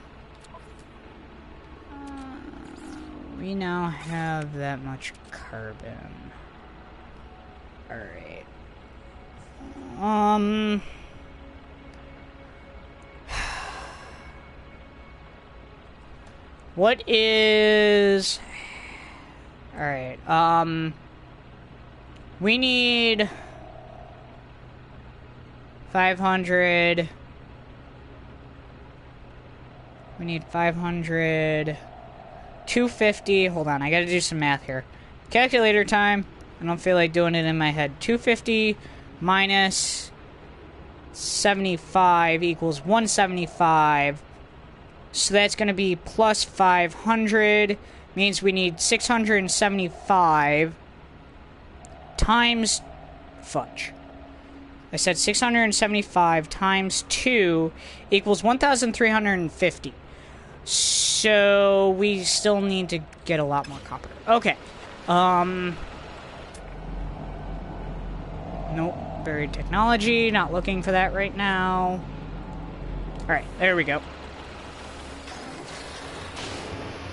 We now have that much carbon. Alright. What is... Alright, we need 500. We need 500. 250. Hold on, I gotta do some math here. Calculator time. I don't feel like doing it in my head. 250 minus 75 equals 175. So that's gonna be plus 500. Means we need 675 times... Fudge. I said 675 times 2 equals 1,350. So we still need to get a lot more copper. Okay. Nope. Buried technology. Not looking for that right now. Alright, there we go.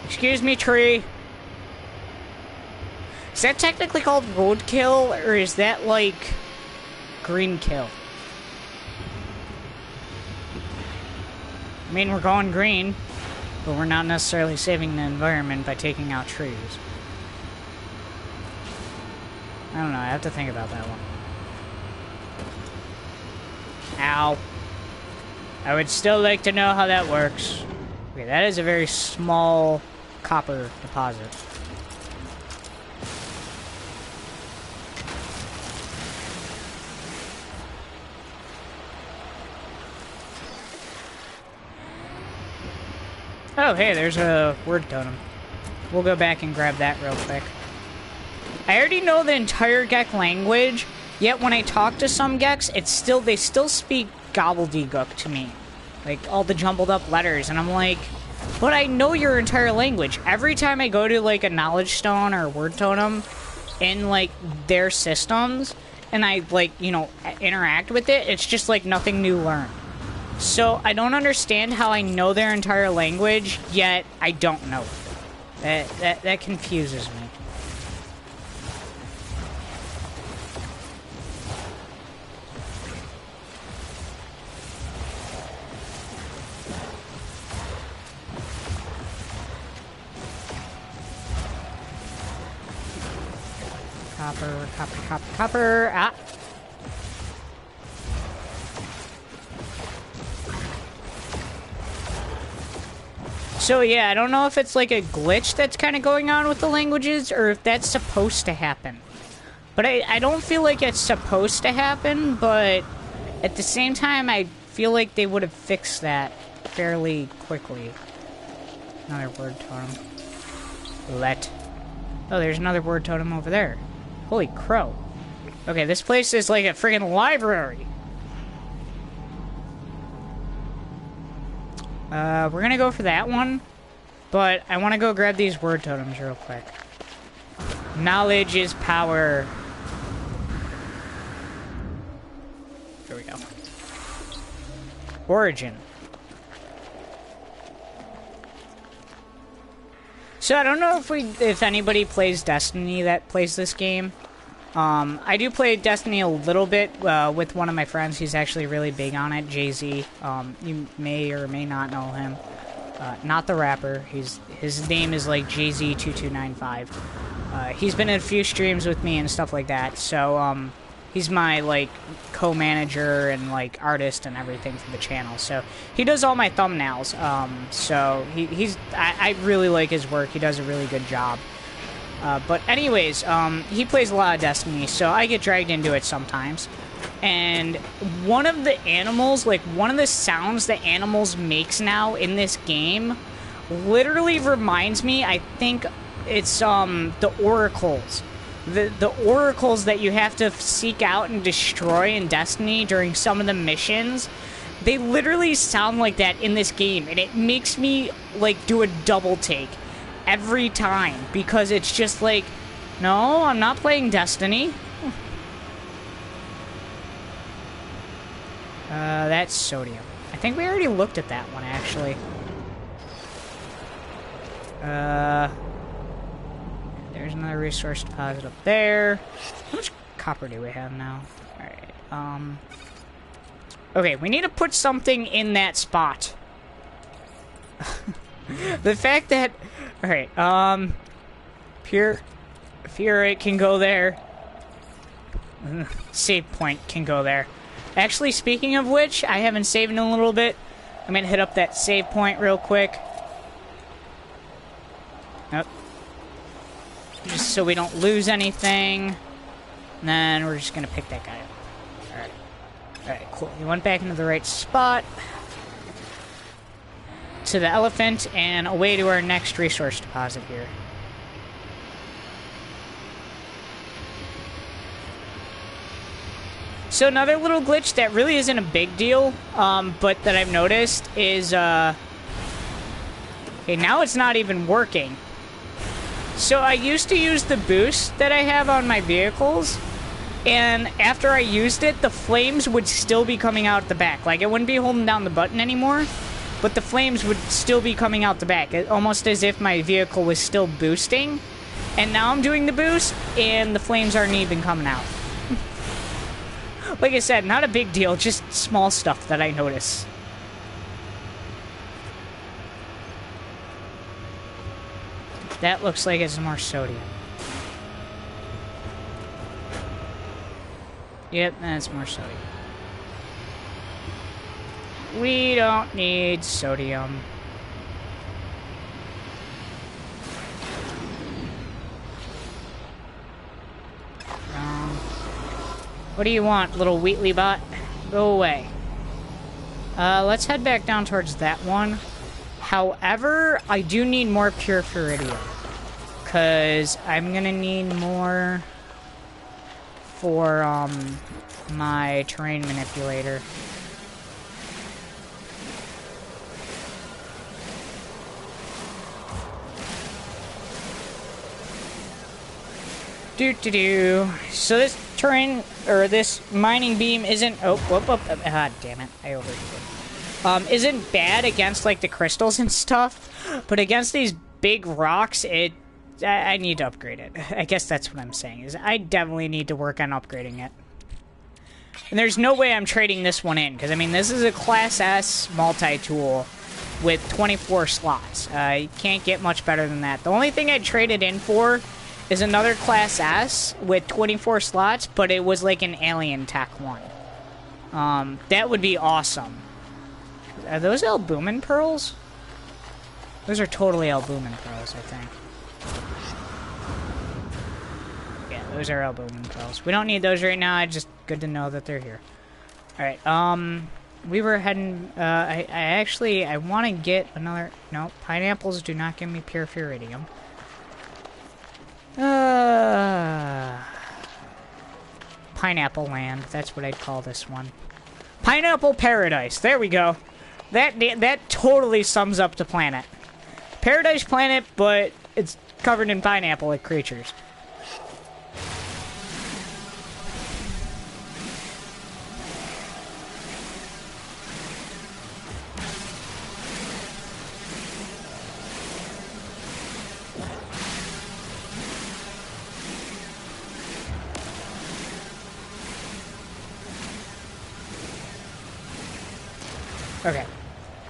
Excuse me, tree. Is that technically called roadkill, or is that like green kill? I mean, we're going green, but we're not necessarily saving the environment by taking out trees. I don't know, I have to think about that one. Ow. I would still like to know how that works. Okay, that is a very small copper deposit. Oh, hey, there's a word totem. We'll go back and grab that real quick. I already know the entire Gek language, yet when I talk to some Geks, they still speak gobbledygook to me. Like, all the jumbled up letters, and I'm like, but I know your entire language. Every time I go to, like, a knowledge stone or a word totem in, like, their systems, and I, like, you know, interact with it, it's just, like, nothing new learned. So, I don't understand how I know their entire language, yet I don't know it. That confuses me. Copper, copper, copper, copper. Ah. So yeah, I don't know if it's like a glitch that's kind of going on with the languages, or if that's supposed to happen. But I don't feel like it's supposed to happen, but at the same time, I feel like they would have fixed that fairly quickly. Another word totem. Let. Oh, there's another word totem over there. Holy crow. Okay, this place is like a friggin' library. We're gonna go for that one. But I want to go grab these word totems real quick. Knowledge is power. There we go. Origin. So I don't know if anybody plays Destiny that plays this game. I do play Destiny a little bit with one of my friends. He's actually really big on it, Jay-Z. You may or may not know him. Not the rapper. His name is like JZ2295. He's been in a few streams with me and stuff like that. So he's my like co-manager and like artist and everything for the channel. So he does all my thumbnails. So I really like his work. He does a really good job. But anyways, he plays a lot of Destiny, so I get dragged into it sometimes. And one of the animals, like one of the sounds that animals makes now in this game, literally reminds me, I think it's the oracles. The oracles that you have to seek out and destroy in Destiny during some of the missions, they literally sound like that in this game, and it makes me like do a double take every time, because it's just like, no, I'm not playing Destiny. That's sodium. I think we already looked at that one, actually. There's another resource deposit up there. How much copper do we have now? Alright, Okay, we need to put something in that spot. The fact that... Alright, Pure Fury can go there. Save point can go there. Actually, speaking of which, I haven't saved in a little bit. I'm gonna hit up that save point real quick. Nope. Just so we don't lose anything. And then we're just gonna pick that guy up. Alright. Alright, cool. He went back into the right spot. To the elephant, and away to our next resource deposit here. So another little glitch that really isn't a big deal, but that I've noticed is, okay, now it's not even working. So I used to use the boost that I have on my vehicles, and after I used it, the flames would still be coming out the back. Like, I wouldn't be holding down the button anymore, but the flames would still be coming out the back, almost as if my vehicle was still boosting. And now I'm doing the boost, and the flames aren't even coming out. Like I said, not a big deal, just small stuff that I notice. That looks like it's more sodium. Yep, that's more sodium. We don't need sodium. What do you want, little Wheatley bot? Go away. Let's head back down towards that one. However, I do need more pure Furidium. Because I'm gonna need more for, my terrain manipulator. So this terrain, or this mining beam isn't... Oh, ah, damn it. I overheated. Isn't bad against, like, the crystals and stuff, but against these big rocks, I need to upgrade it. I guess that's what I'm saying, is I definitely need to work on upgrading it. And there's no way I'm trading this one in, because, I mean, this is a Class S multi-tool with 24 slots. You can't get much better than that. The only thing I'd trade it in for is another Class S with 24 slots, but it was like an alien tech one. That would be awesome. Are those albumin pearls? Those are totally albumin pearls, I think. Yeah, those are albumin pearls. We don't need those right now, it's just good to know that they're here. Alright, we were heading, I want to get another... No, pineapples do not give me pure Furidium. Pineapple Land. That's what I'd call this one. Pineapple Paradise. There we go. That totally sums up the planet. Paradise Planet, but it's covered in pineapple-like creatures. Okay.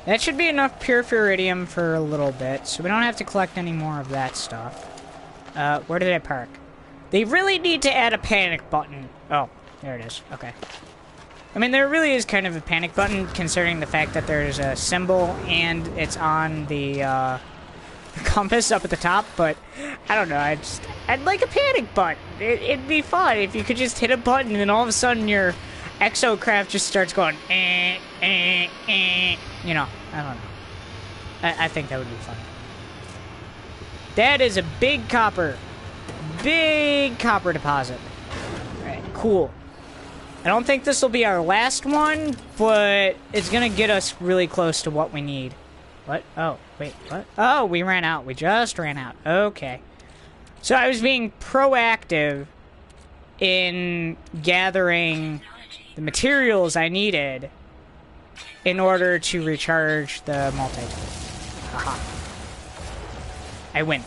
That should be enough pure Furidium for a little bit, so we don't have to collect any more of that stuff. Where did I park? They really need to add a panic button. Oh, there it is. Okay. I mean, there really is kind of a panic button, considering the fact that there's a symbol and it's on the compass up at the top, but I don't know. I'd like a panic button. It'd be fun if you could just hit a button and all of a sudden your exocraft just starts going, you know, I don't know. I think that would be fun. That is a big copper deposit. Alright, cool. I don't think this will be our last one, but it's gonna get us really close to what we need. What? Oh, wait, what? Oh, we ran out. We just ran out. Okay. So I was being proactive in gathering the materials I needed in order to recharge the multi-tool. Haha. I win.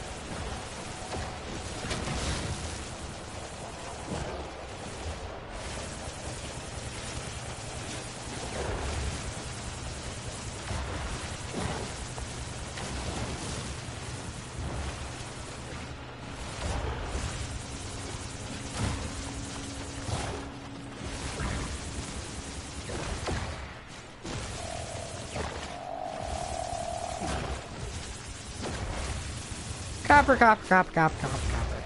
Copper, copper, copper, copper, copper, copper.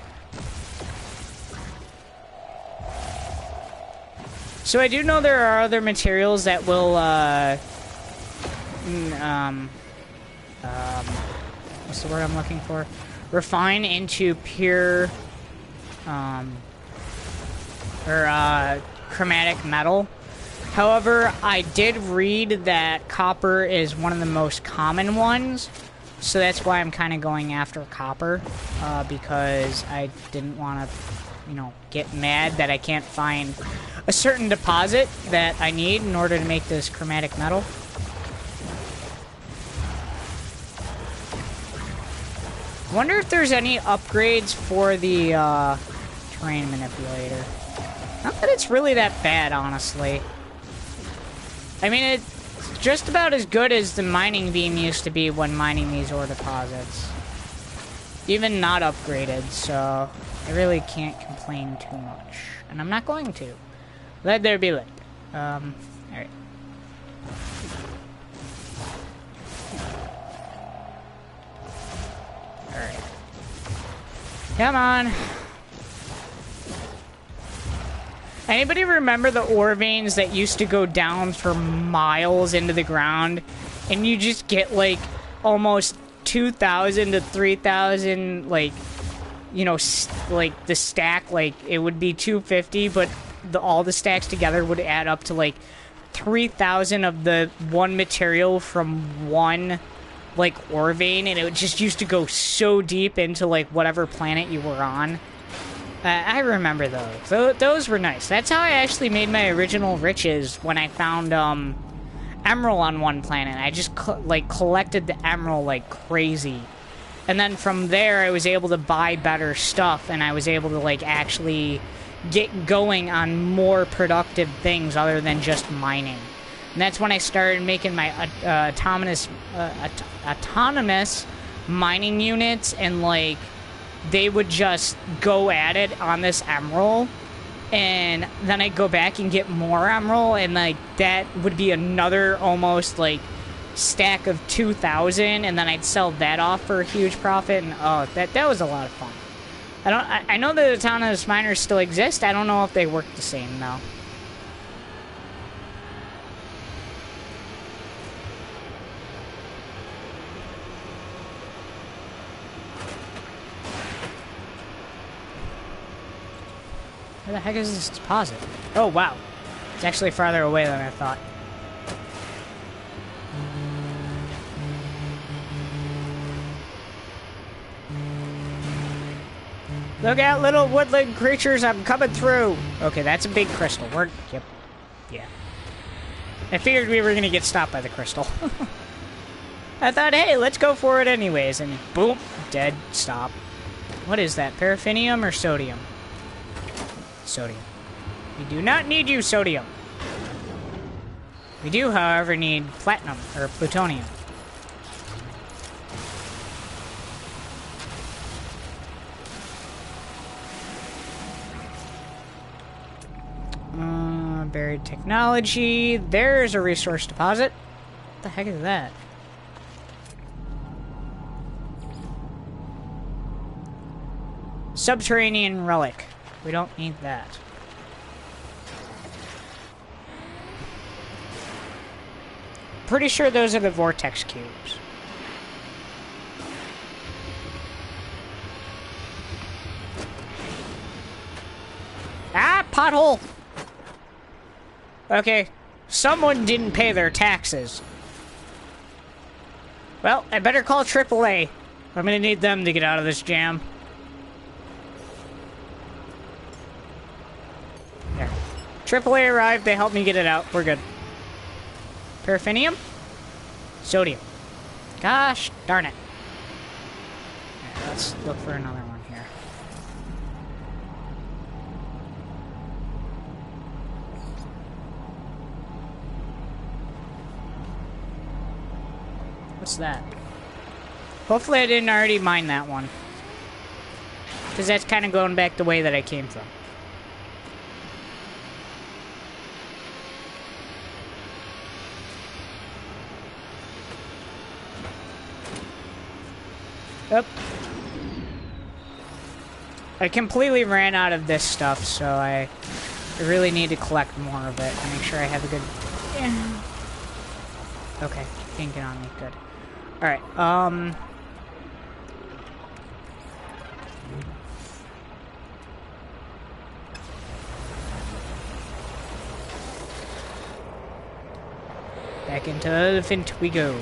So I do know there are other materials that will, what's the word I'm looking for? Refine into pure, chromatic metal. However, I did read that copper is one of the most common ones, so that's why I'm kind of going after copper, because I didn't want to, you know, get mad that I can't find a certain deposit that I need in order to make this chromatic metal. Wonder if there's any upgrades for the terrain manipulator. Not that it's really that bad, honestly. I mean, it's just about as good as the mining beam used to be when mining these ore deposits. Even not upgraded, so I really can't complain too much. And I'm not going to. Let there be lit. Alright. Alright. Come on. Anybody remember the ore veins that used to go down for miles into the ground? And you just get, like, almost 2,000 to 3,000, like, you know, like, the stack, like, it would be 250, but all the stacks together would add up to, like, 3,000 of the one material from one, like, ore vein, and it just used to go so deep into, like, whatever planet you were on. I remember those. Those were nice. That's how I actually made my original riches when I found, emerald on one planet. I just, like, collected the emerald like crazy. And then from there, I was able to buy better stuff, and I was able to, like, actually get going on more productive things other than just mining. And that's when I started making my autonomous mining units, and, like, they would just go at it on this emerald, and then I'd go back and get more emerald, and, like, that would be another almost, like, stack of 2,000, and then I'd sell that off for a huge profit, and oh, that was a lot of fun. I know the autonomous miners still exist. I don't know if they work the same, though. Where the heck is this deposit? Oh, wow. It's actually farther away than I thought. Look out, little woodland creatures, I'm coming through! Okay, that's a big crystal. Yep. Yeah. I figured we were gonna get stopped by the crystal. I thought, hey, let's go for it anyways, and boom, dead, stop. What is that, paraffinium or sodium? Sodium. We do not need you, sodium. We do, however, need platinum, or plutonium. Buried technology. There's a resource deposit. What the heck is that? Subterranean relic. We don't need that. Pretty sure those are the vortex cubes. Ah, pothole! Okay, someone didn't pay their taxes. Well, I better call AAA. I'm gonna need them to get out of this jam. There. AAA arrived, they helped me get it out. We're good. Paraffinium? Sodium. Gosh darn it. Alright, let's look for another one here. What's that? Hopefully I didn't already mine that one. Because that's kind of going back the way that I came from. Up. I completely ran out of this stuff, so I really need to collect more of it and make sure I have a good... Yeah. Okay, can't get on me. Good. Alright, back into Elephant we go.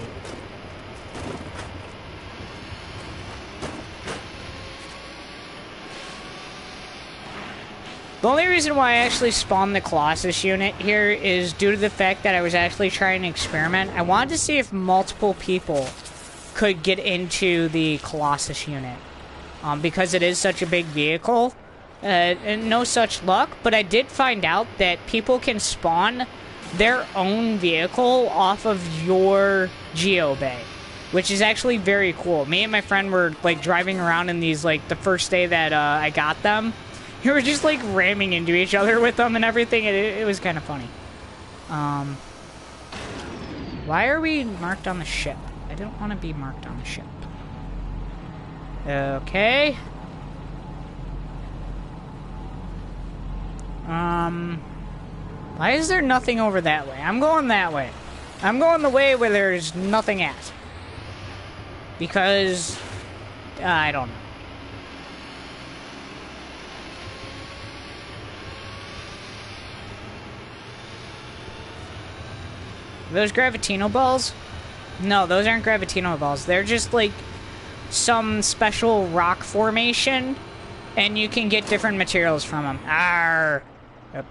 The only reason why I actually spawned the Colossus unit here is due to the fact that I was actually trying to experiment. I wanted to see if multiple people could get into the Colossus unit. Because it is such a big vehicle. And no such luck, but I did find out that people can spawn their own vehicle off of your geobay, which is actually very cool. Me and my friend were like driving around in these like the first day that I got them. We were just like ramming into each other with them and everything. It was kind of funny. Why are we marked on the ship? I don't want to be marked on the ship. Okay. Why is there nothing over that way? I'm going that way. I'm going the way where there's nothing at. Because... I don't know. Are those Gravitino balls? No, those aren't Gravitino balls. They're just like some special rock formation, and you can get different materials from them. Arr! Yep.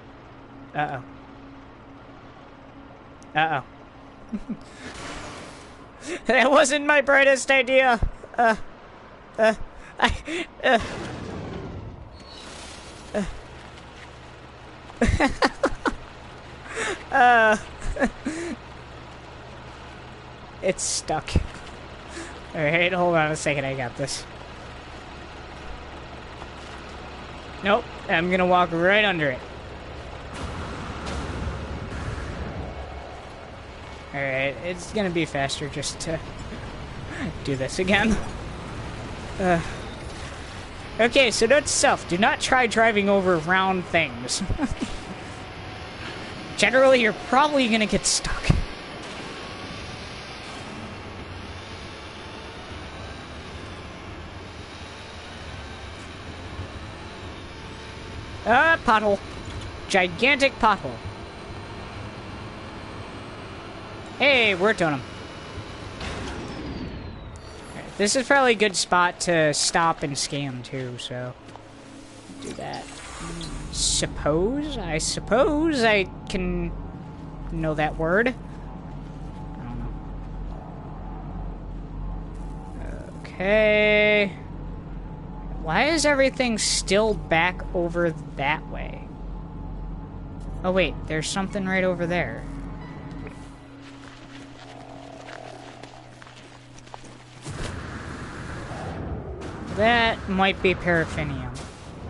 Uh-oh. Uh-oh. That wasn't my brightest idea. It's stuck. Alright, hold on a second, I got this. Nope, I'm gonna walk right under it. Alright, it's gonna be faster just to do this again. Okay, so note to self, do not try driving over round things. Generally, you're probably gonna get stuck. Pothole. Gigantic pothole. Hey, worked on him. Right, this is probably a good spot to stop and scam too, so do that. I suppose I can know that word. I don't know. Okay. Why is everything still back over that way? Oh wait, there's something right over there. That might be paraffinium.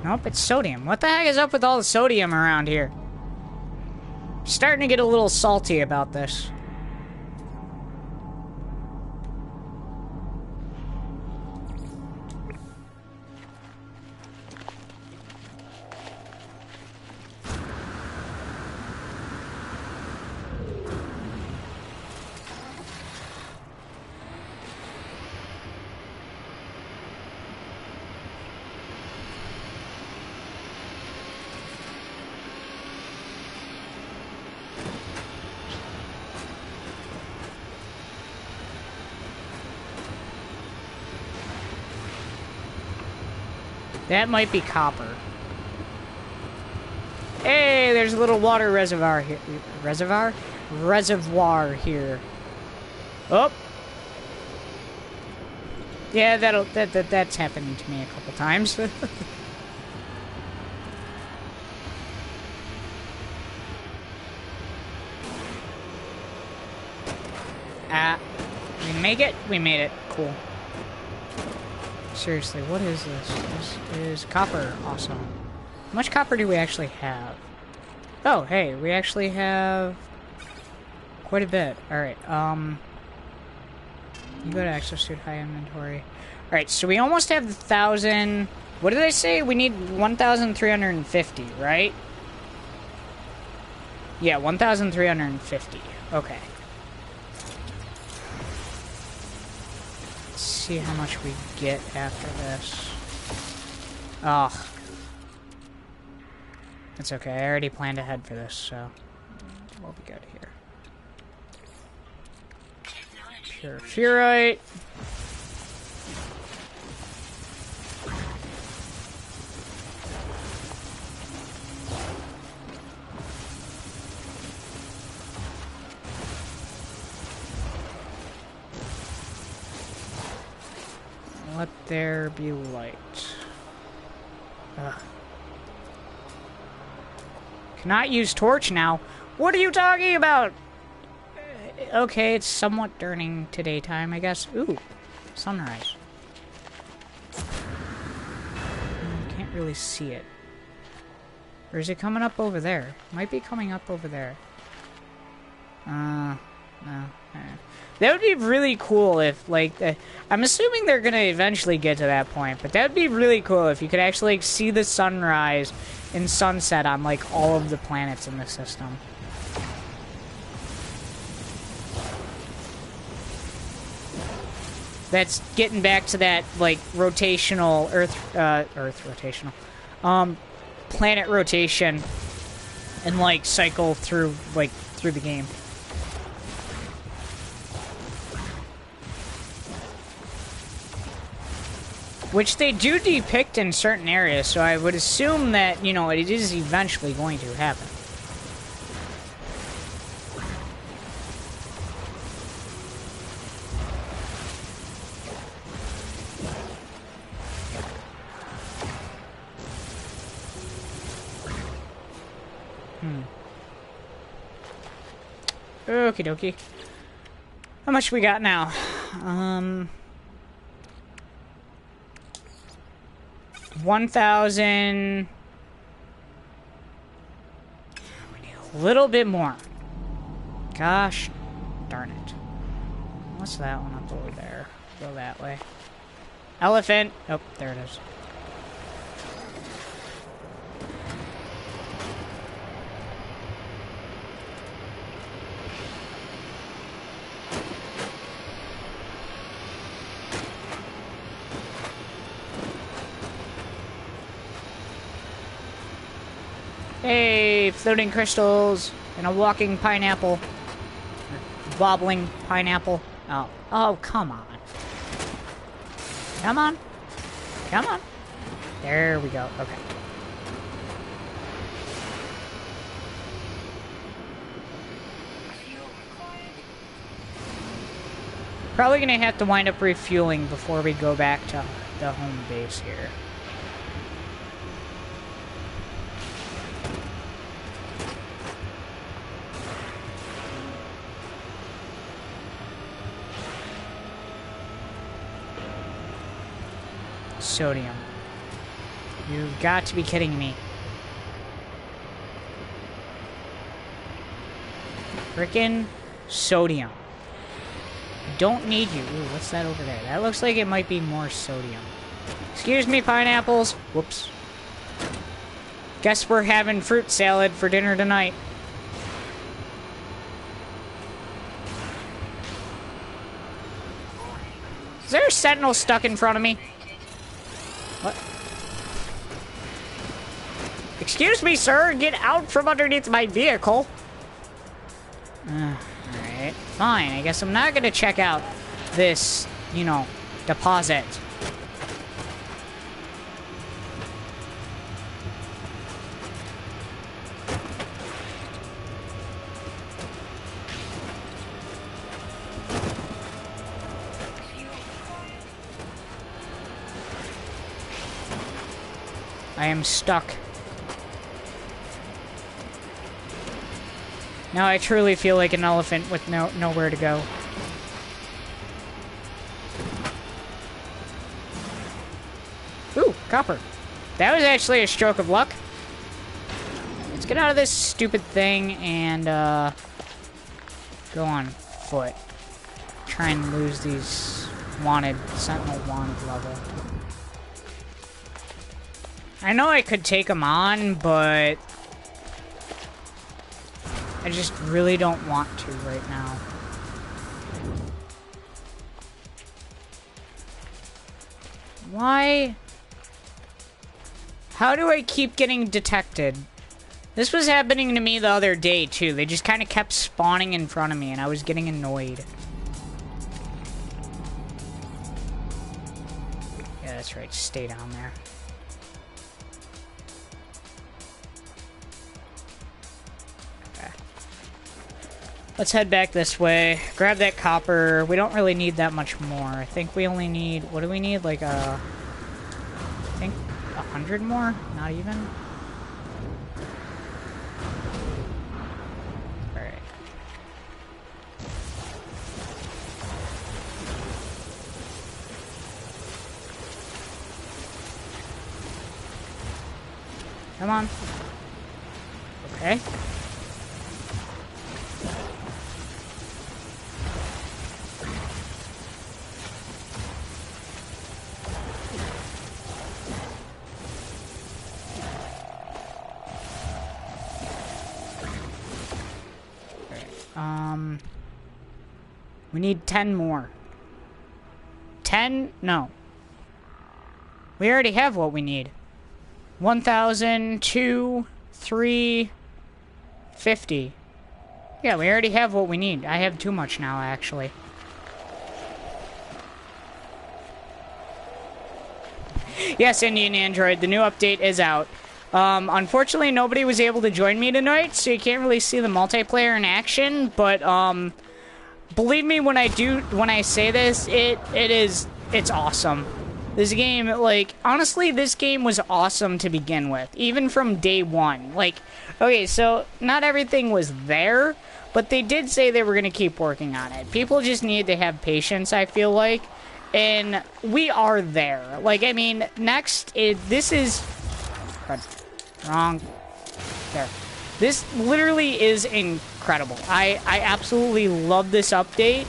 Nope, it's sodium. What the heck is up with all the sodium around here? Starting to get a little salty about this. That might be copper. Hey, there's a little water reservoir here. Reservoir? Reservoir here. Oh! Yeah, that's happened to me a couple times. We make it? We made it. Cool. Seriously, what is this? This is copper. Awesome. How much copper do we actually have? Oh, hey, we actually have quite a bit. Alright, you go to access to high inventory. Alright, so we almost have the 1,000. What did I say? We need 1,350, right? Yeah, 1,350. Okay. Let's see how much we get after this. Oh. It's okay. I already planned ahead for this, so we'll be good here. Pure Furite. Let there be light. Ugh. Cannot use torch now. What are you talking about? Okay, it's somewhat turning to daytime, I guess. Ooh, sunrise. Can't really see it. Or is it coming up over there? Might be coming up over there. No. That would be really cool if, like, I'm assuming they're gonna eventually get to that point, but that would be really cool if you could actually, like, see the sunrise and sunset on, like, all of the planets in the system. That's getting back to that, like, rotational, planet rotation and, like, cycle through, like, through the game. Which they do depict in certain areas, so I would assume that, you know, it is eventually going to happen. Okie dokie. How much we got now? 1,000. We need a little bit more. Gosh darn it. What's that one up over there? Go that way. Elephant. Oh, there it is. Hey, floating crystals and a walking pineapple. Wobbling pineapple. Oh, oh, come on. Come on. Come on. There we go. Okay. Probably gonna have to wind up refueling before we go back to the home base here. Sodium. You've got to be kidding me. Frickin' sodium. I don't need you. Ooh, what's that over there? That looks like it might be more sodium. Excuse me, pineapples. Whoops. Guess we're having fruit salad for dinner tonight. Is there a sentinel stuck in front of me? What? Excuse me, sir. Get out from underneath my vehicle. Alright. Fine. I guess I'm not gonna check out this, you know, deposit. I am stuck. Now I truly feel like an elephant with nowhere to go. Ooh, copper. That was actually a stroke of luck. Let's get out of this stupid thing and go on foot. Try and lose these sentinel wanted level. I know I could take him on, but I just really don't want to right now. Why? How do I keep getting detected? This was happening to me the other day, too. They just kind of kept spawning in front of me, and I was getting annoyed. Yeah, that's right. Stay down there. Okay. Let's head back this way. Grab that copper. We don't really need that much more. I think we only need... What do we need? Like a... I think 100 more? Not even? Come on. Okay. We need 10 more. 10? No. We already have what we need. 1,000, 2, 3, 50. Yeah, we already have what we need. I have too much now, actually. Yes, Indian Android, the new update is out. Unfortunately, nobody was able to join me tonight, so you can't really see the multiplayer in action, but, believe me when I say this, it's awesome. This game, like, honestly, this game was awesome to begin with, even from day one. Like, okay, so not everything was there, but they did say they were going to keep working on it. People just need to have patience, I feel like, and we are there. Like, I mean, next, this is... Wrong. There. This literally is incredible. I absolutely love this update,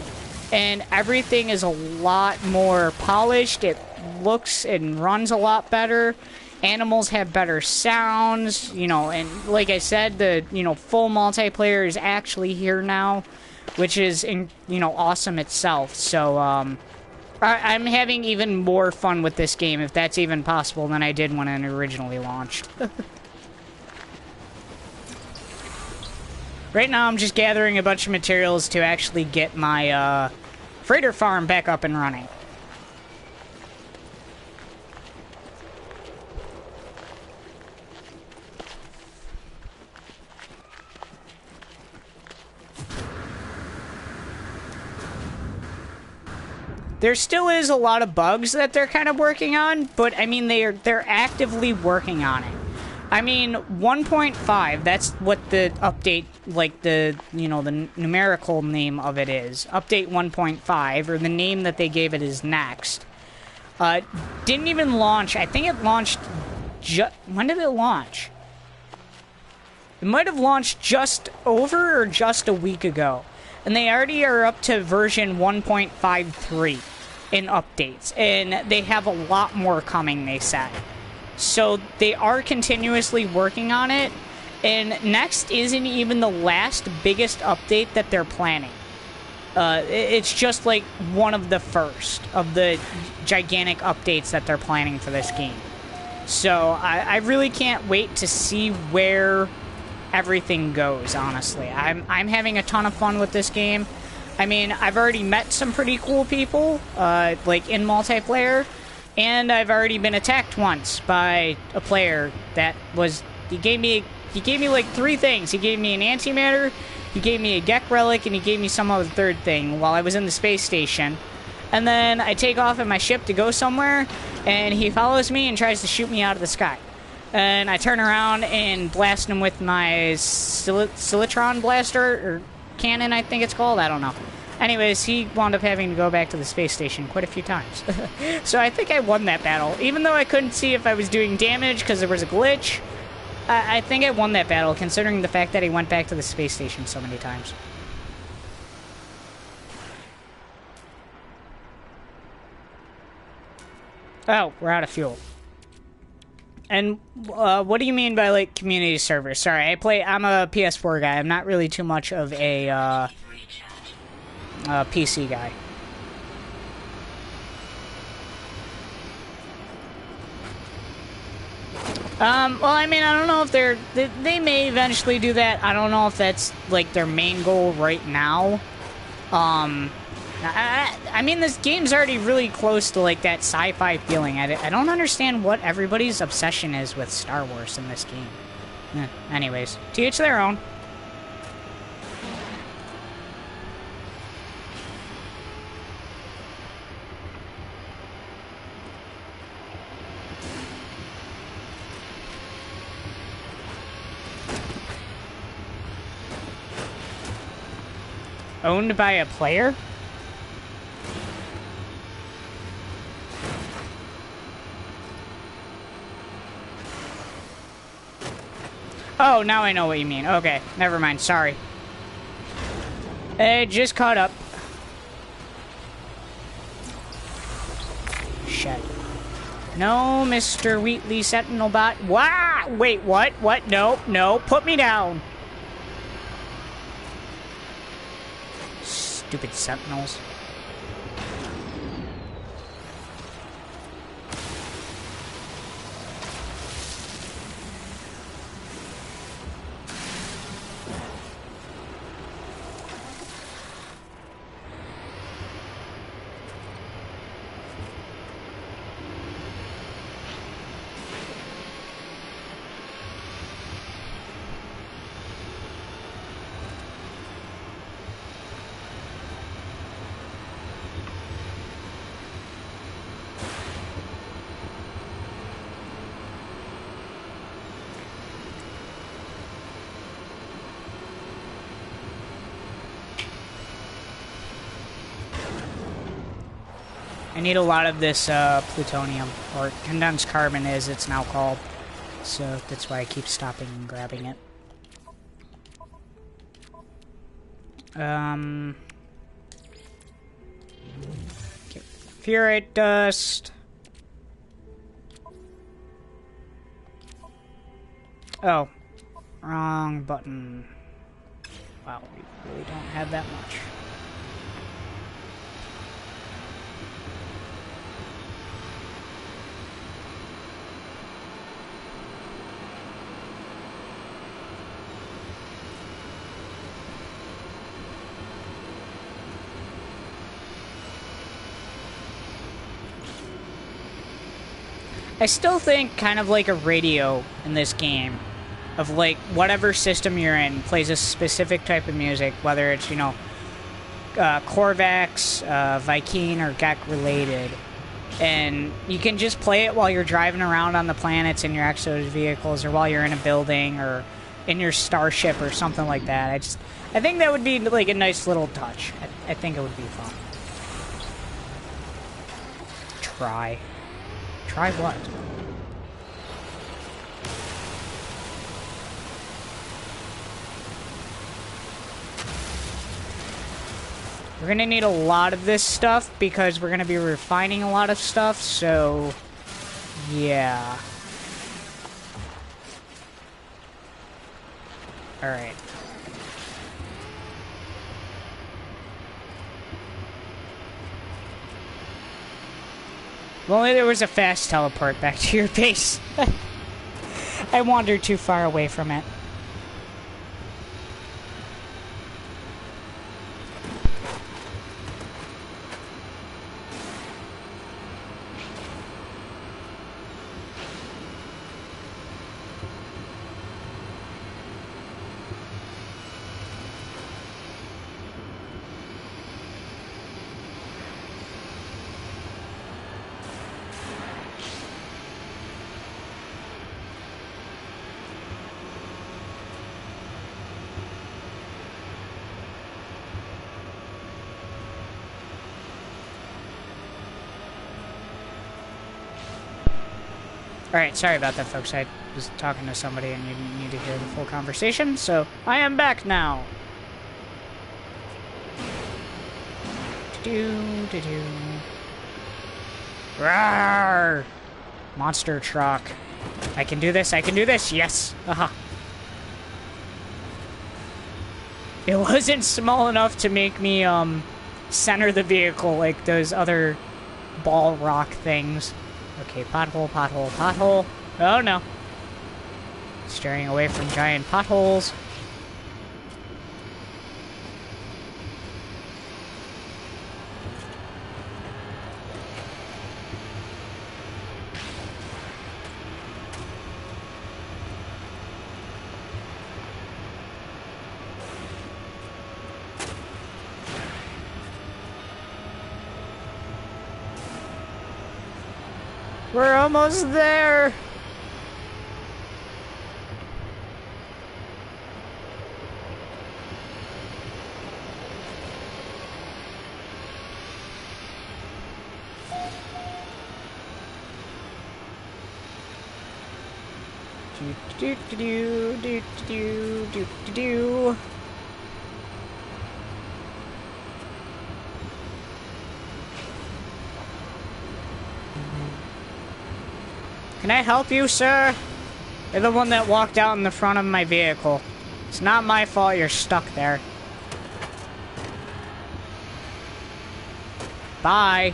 and everything is a lot more polished. It looks and runs a lot better. Animals have better sounds, you know, and like I said, the, you know, full multiplayer is actually here now, which is, you know, awesome itself. So, I'm having even more fun with this game, if that's even possible, than I did when it originally launched. Right now, I'm just gathering a bunch of materials to actually get my, freighter farm back up and running. There still is a lot of bugs that they're kind of working on, but I mean, they're actively working on it. I mean, 1.5, that's what the update, like the, you know, the numerical name of it is. Update 1.5, or the name that they gave it is Next. Didn't even launch. I think it launched when did it launch? It might have launched just over or just a week ago. And they already are up to version 1.53 in updates. And they have a lot more coming, they said. So they are continuously working on it. And Next isn't even the last biggest update that they're planning. It's just like one of the first of the gigantic updates that they're planning for this game. So I really can't wait to see where everything goes, honestly. I'm having a ton of fun with this game. I mean, I've already met some pretty cool people, like in multiplayer, and I've already been attacked once by a player that was, he gave me like 3 things. He gave me an antimatter, he gave me a Gek relic, and he gave me some other third thing while I was in the space station. And then I take off in my ship to go somewhere, and he follows me and tries to shoot me out of the sky. And I turn around and blast him with my Silictron blaster, or cannon, I think it's called. I don't know. Anyways, he wound up having to go back to the space station quite a few times. So I think I won that battle. Even though I couldn't see if I was doing damage because there was a glitch, I think I won that battle, considering the fact that he went back to the space station so many times. Oh, we're out of fuel. And what do you mean by like community servers? Sorry, I'm a PS4 guy. I'm not really too much of a PC guy. Well, I mean, I don't know if they may eventually do that. I don't know if that's like their main goal right now. I mean, this game's already really close to like that sci-fi feeling. I don't understand what everybody's obsession is with Star Wars in this game. Anyways, to each their own. Owned by a player? Oh, now I know what you mean. Okay, never mind. Sorry. It just caught up. Shit. No, Mr. Wheatley Sentinel Bot. Wow! Wait, what? What? No, no. Put me down. Stupid sentinels. I need a lot of this plutonium, or condensed carbon as it's now called. So that's why I keep stopping and grabbing it. Okay. Ferrite dust. Oh, wrong button. Wow, we really don't have that much. I still think kind of like a radio in this game, of like whatever system you're in plays a specific type of music, whether it's, you know, Corvax, Viking, or Gek related, and you can just play it while you're driving around on the planets in your Exos vehicles, or while you're in a building, or in your starship, or something like that. I think that would be like a nice little touch. I think it would be fun. Try what? We're gonna need a lot of this stuff because we're gonna be refining a lot of stuff, so yeah. Alright. If only there was a fast teleport back to your base. I wandered too far away from it. Alright, sorry about that, folks. I was talking to somebody and you didn't need to hear the full conversation, so I am back now. Rawr! Monster truck. I can do this, I can do this, yes! Aha. It wasn't small enough to make me, center the vehicle like those other ball rock things. Okay, pothole, pothole, pothole. Oh no. Steering away from giant potholes. We're almost there! Do do do do do do do do. Can I help you, sir? You're the one that walked out in the front of my vehicle. It's not my fault you're stuck there. Bye.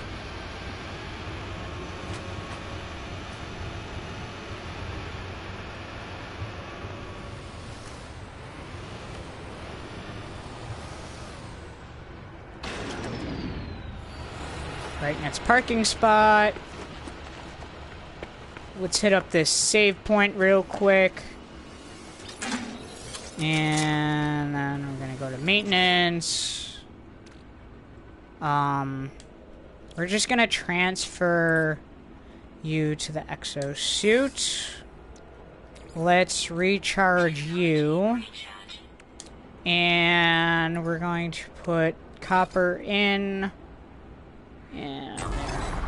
Right next parking spot. Let's hit up this save point real quick. And then we're gonna go to maintenance. We're just gonna transfer you to the exosuit. Let's recharge you. And we're going to put copper in. And there.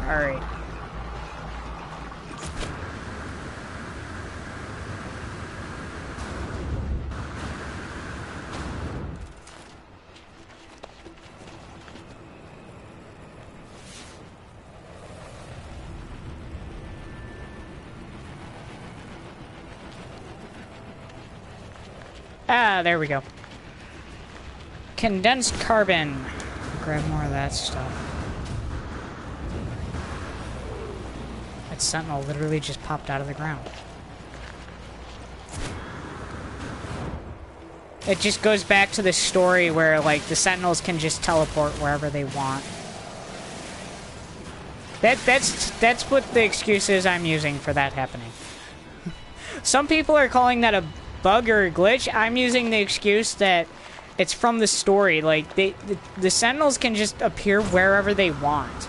Alright. Ah, there we go. Condensed carbon. Grab more of that stuff. That sentinel literally just popped out of the ground. It just goes back to the story where, like, the sentinels can just teleport wherever they want. That's what the excuse is I'm using for that happening. Some people are calling that a bug or a glitch. I'm using the excuse that it's from the story. Like, the sentinels can just appear wherever they want.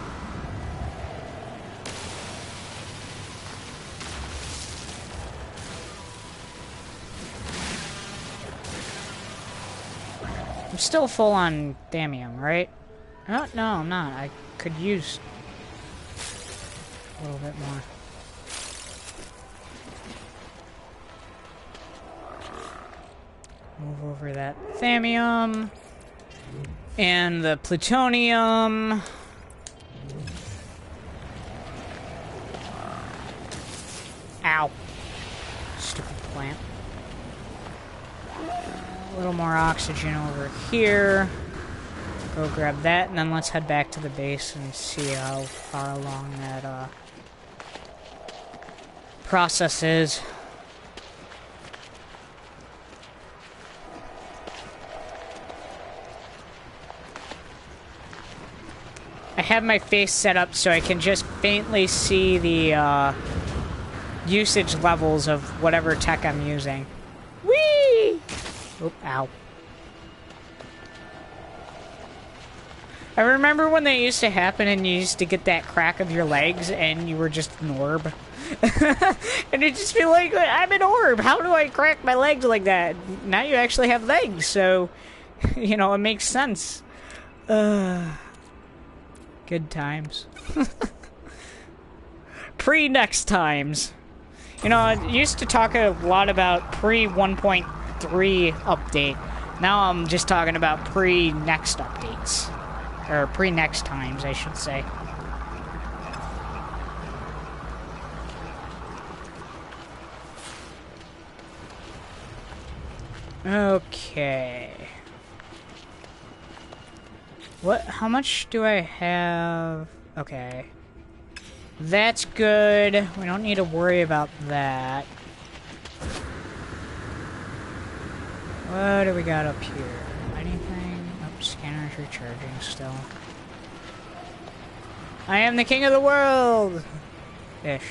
I'm still full on thamium, right? Oh, no, I'm not. I could use a little bit more. Move over that thamium and the plutonium. Ow. Stupid plant. A little more oxygen over here. Go grab that, and then let's head back to the base and see how far along that process is. I have my face set up so I can just faintly see the usage levels of whatever tech I'm using. Whee! Oh, ow. I remember when they used to happen and you used to get that crack of your legs and you were just an orb. And it'd just be like, I'm an orb. How do I crack my legs like that? Now you actually have legs, so, you know, it makes sense. Good times. Pre-next times. You know, I used to talk a lot about pre-1.3 update. Now I'm just talking about pre-next updates. Or pre-next times, I should say. Okay. What? How much do I have? Okay. That's good. We don't need to worry about that. What do we got up here? Anything? Oh, scanner's recharging still. I am the king of the world! Ish.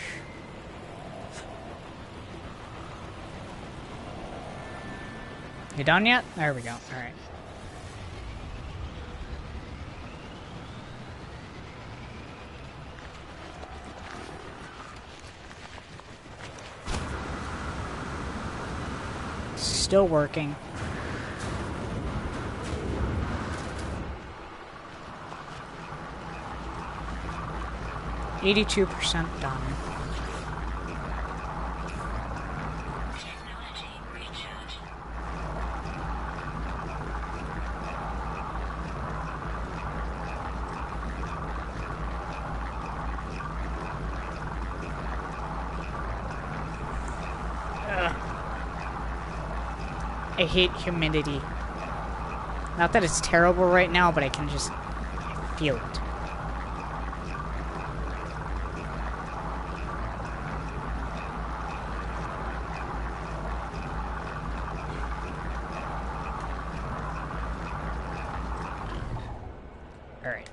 You done yet? There we go. Alright. Still working. %82 done. Technology recharge. I hate humidity. Not that it's terrible right now, but I can just feel it. Alright.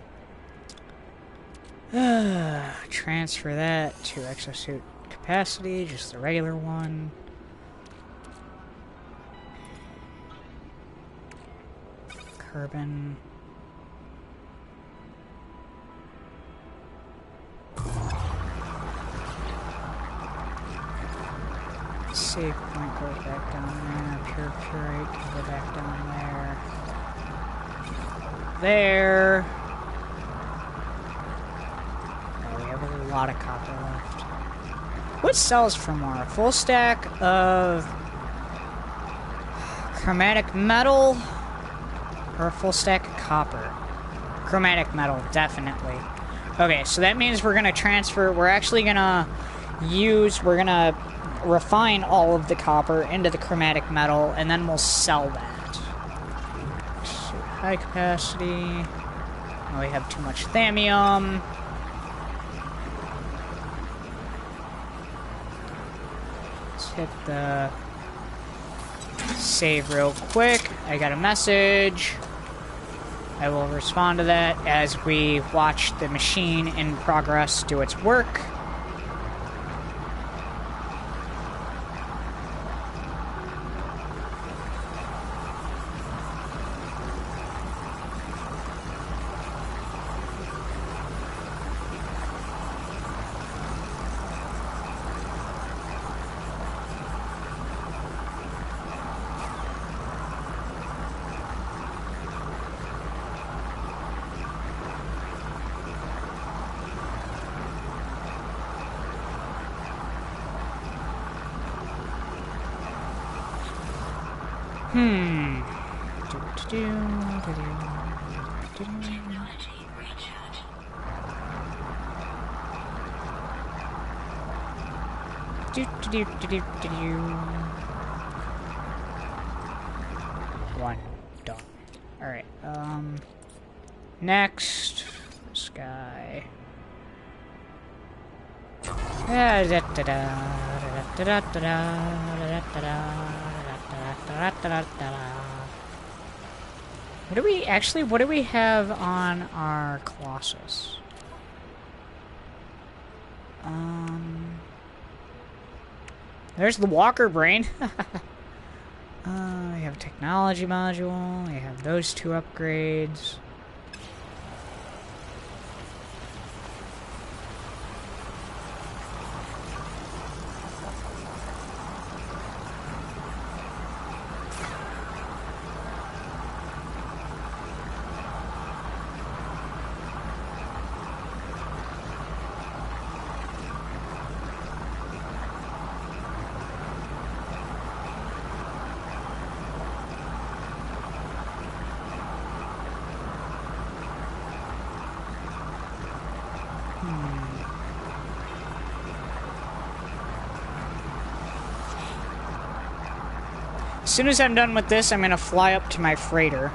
Transfer that to exosuit capacity, just the regular one. Carbon. Save point goes back down there. Pure purite can go back down there. There. Oh, we have a lot of copper left. What sells for more? A full stack of chromatic metal or a full stack of copper? Chromatic metal, definitely. Okay, so that means we're gonna transfer. We're actually gonna we're gonna refine all of the copper into the chromatic metal, and then we'll sell that. So high capacity. Oh, we have too much thamium. Let's hit the save real quick. I got a message. I will respond to that as we watch the machine in progress do its work. Technology recharge. One. Done. Alright, next. This guy. What do we have on our Colossus? There's the Walker Brain. We have a technology module. We have those two upgrades. As soon as I'm done with this, I'm gonna fly up to my freighter.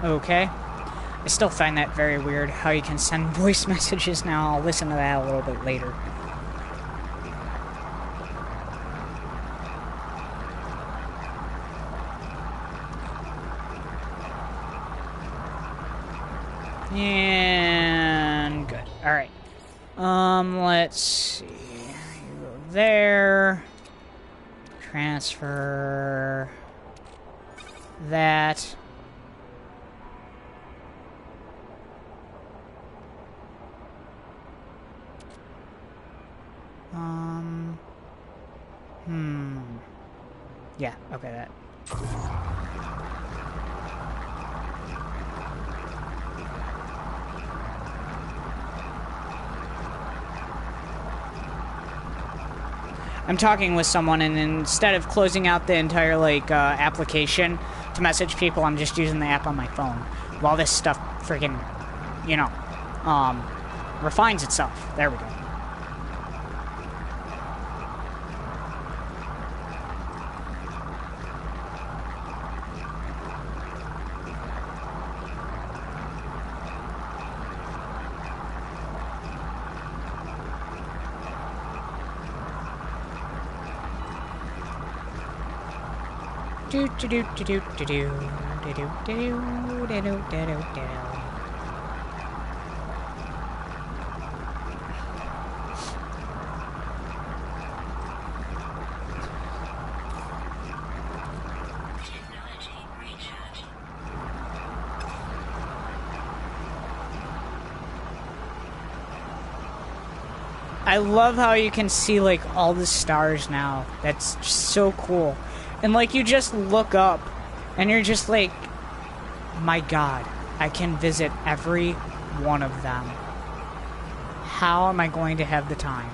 Okay. I still find that very weird, how you can send voice messages now. I'll listen to that a little bit later. And good. Alright. Let's see. You go there. Transfer that. Yeah, okay, that. I'm talking with someone, and instead of closing out the entire, like, application to message people, I'm just using the app on my phone. While this stuff freaking, you know, refines itself. There we go. Do do do do do do do do do do do do do do. Technology recharge. I love how you can see, like, all the stars now. That's just so cool. And, like, you just look up, and you're just like, my God, I can visit every one of them. How am I going to have the time?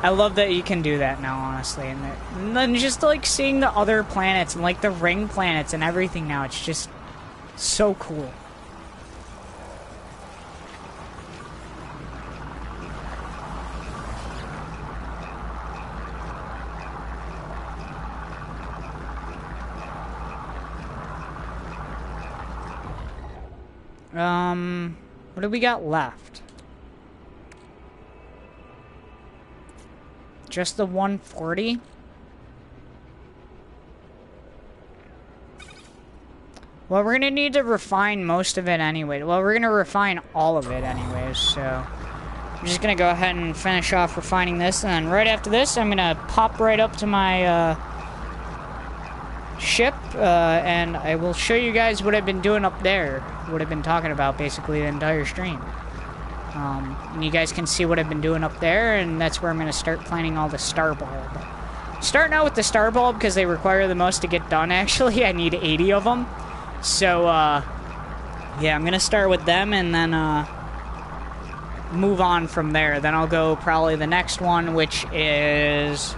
I love that you can do that now, honestly. And then just, like, seeing the other planets and, like, the ring planets and everything now, it's just so cool. What do we got left? Just the 140? Well, we're gonna need to refine most of it anyway. Well, we're gonna refine all of it anyways, so... I'm just gonna go ahead and finish off refining this, and then right after this, I'm gonna pop right up to my, ship, and I will show you guys what I've been doing up there. What I've been talking about, basically, the entire stream. And you guys can see what I've been doing up there, and that's where I'm going to start planning all the star bulb. Starting out with the star bulb, because they require the most to get done, actually. I need 80 of them. So, yeah, I'm going to start with them, and then, move on from there. Then I'll go probably the next one, which is...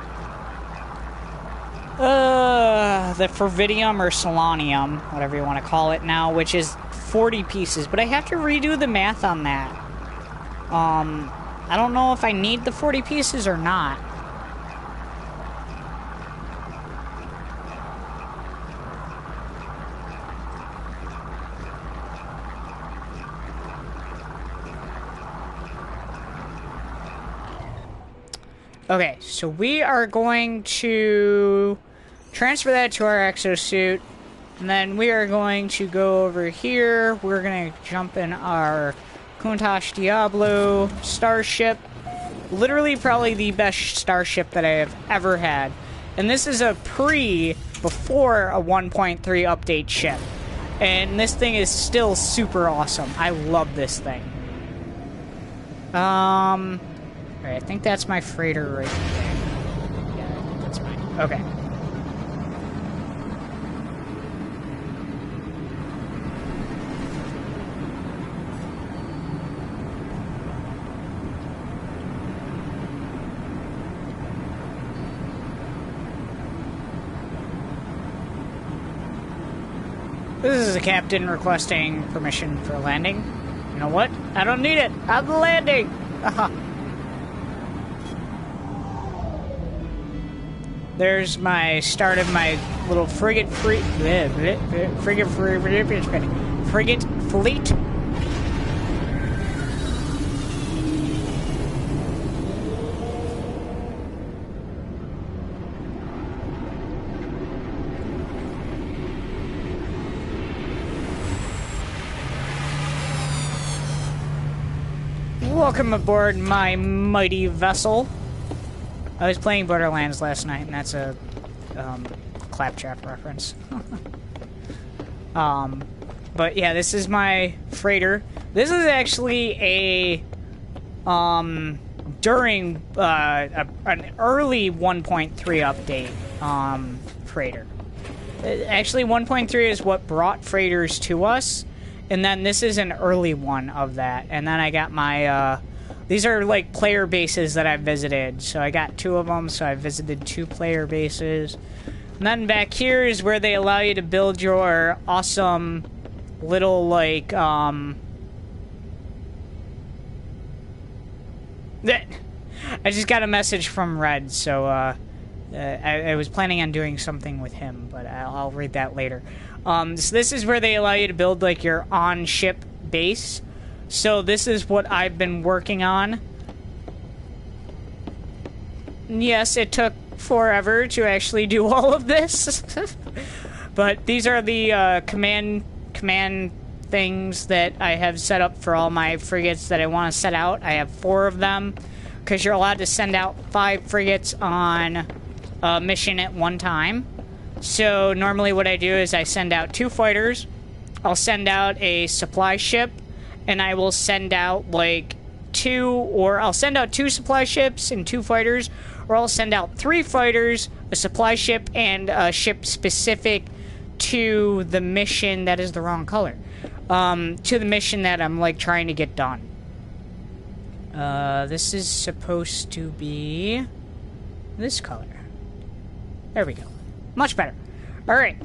the Fervidium or Solanium, whatever you want to call it now, which is 40 pieces. But I have to redo the math on that. I don't know if I need the 40 pieces or not. Okay, so we are going to transfer that to our exosuit, and then we are going to go over here. We're going to jump in our Countach Diablo starship. Literally probably the best starship that I have ever had. And this is a before a 1.3 update ship. And this thing is still super awesome. I love this thing. Alright, I think that's my freighter right there. Yeah, I think that's mine. Okay. This is the captain requesting permission for landing. You know what? I don't need it. I'm landing. There's my start of my little frigate fleet. Welcome aboard my mighty vessel. I was playing Borderlands last night, and that's a claptrap reference. But yeah, this is my freighter. This is actually a during an early 1.3 update freighter. Actually, 1.3 is what brought freighters to us, and then this is an early one of that. And then I got my these are like player bases that I've visited. So I got 2 of them, so I visited 2 player bases. And then back here is where they allow you to build your awesome little, like, I just got a message from Red, so, I was planning on doing something with him, but I'll read that later. So this is where they allow you to build, like, your on-ship base. So this is what I've been working on. Yes, it took forever to actually do all of this. But these are the command things that I have set up for all my frigates that I want to set out. I have 4 of them, because you're allowed to send out 5 frigates on a mission at one time. So normally what I do is I send out 2 fighters, I'll send out a supply ship, and I will send out like 2 supply ships and 2 fighters, or I'll send out 3 fighters, a supply ship, and a ship specific to the mission that is the wrong color. To the mission that I'm like trying to get done. This is supposed to be this color. There we go. Much better. Alright.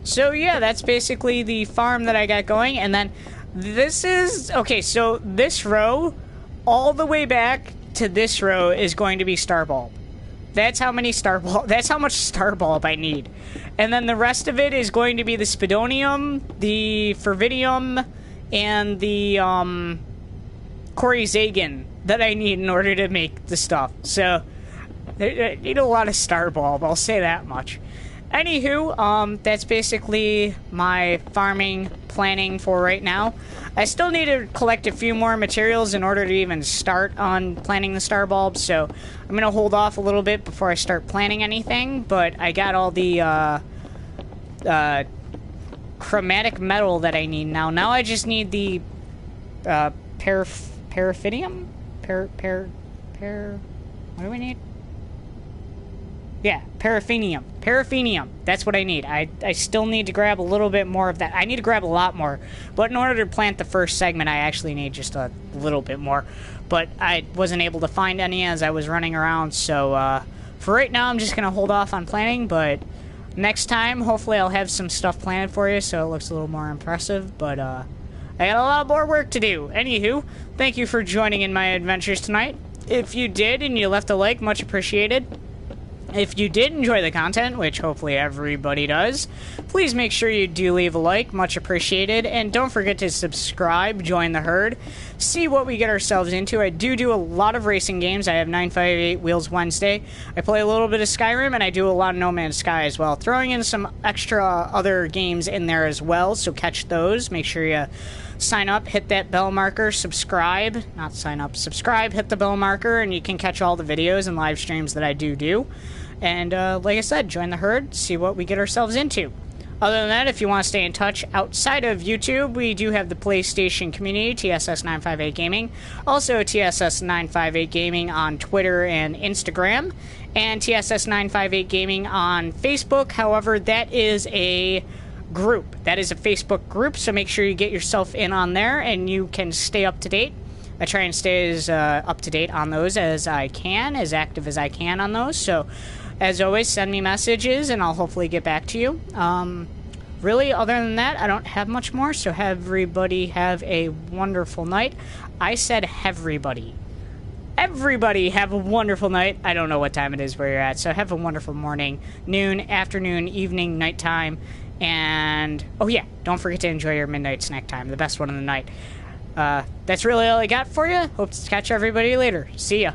So yeah, that's basically the farm that I got going, and then this is... Okay, so this row, all the way back to this row is going to be Starbulb. That's how many Starbulb... That's how much Starbulb I need. And then the rest of it is going to be the Spidonium, the Fervidium, and the, Corizagan that I need in order to make the stuff. So, I need a lot of Starbulb, I'll say that much. Anywho, that's basically my farming planning for right now. I still need to collect a few more materials in order to even start on planting the Starbulb, so I'm going to hold off a little bit before I start planting anything, but I got all the chromatic metal that I need now. Now I just need the parafinium? What do we need? Yeah, paraffinium. Paraffinium. That's what I need. I still need to grab a little bit more of that. I need to grab a lot more. But in order to plant the first segment, I actually need just a little bit more. But I wasn't able to find any as I was running around. So, for right now, I'm just going to hold off on planting. But next time, hopefully I'll have some stuff planted for you so it looks a little more impressive. But, I got a lot more work to do. Anywho, thank you for joining in my adventures tonight. If you did and you left a like, much appreciated. If you did enjoy the content, which hopefully everybody does, please make sure you do leave a like, much appreciated, and don't forget to subscribe, join the herd, see what we get ourselves into. I do a lot of racing games. I have 958 Wheels Wednesday. I play a little bit of Skyrim, and I do a lot of No Man's Sky as well, throwing in some extra other games in there as well, so catch those. Make sure you sign up, hit that bell marker, subscribe, not sign up, subscribe, hit the bell marker, and you can catch all the videos and live streams that I do. And like I said, join the herd, see what we get ourselves into. Other than that, if you want to stay in touch outside of YouTube, we do have the PlayStation community, TSS958 Gaming. Also, TSS958 Gaming on Twitter and Instagram. And TSS958 Gaming on Facebook. However, that is a group. That is a Facebook group, so make sure you get yourself in on there and you can stay up to date. I try and stay as up to date on those as I can, as active as I can on those. So, as always, send me messages and I'll hopefully get back to you. really, other than that, I don't have much more. So everybody have a wonderful night. I said everybody. Everybody have a wonderful night. I don't know what time it is where you're at, so have a wonderful morning, noon, afternoon, evening, nighttime, and oh yeah, don't forget to enjoy your midnight snack time, the best one of the night. That's really all I got for you. Hope to catch everybody later. See ya.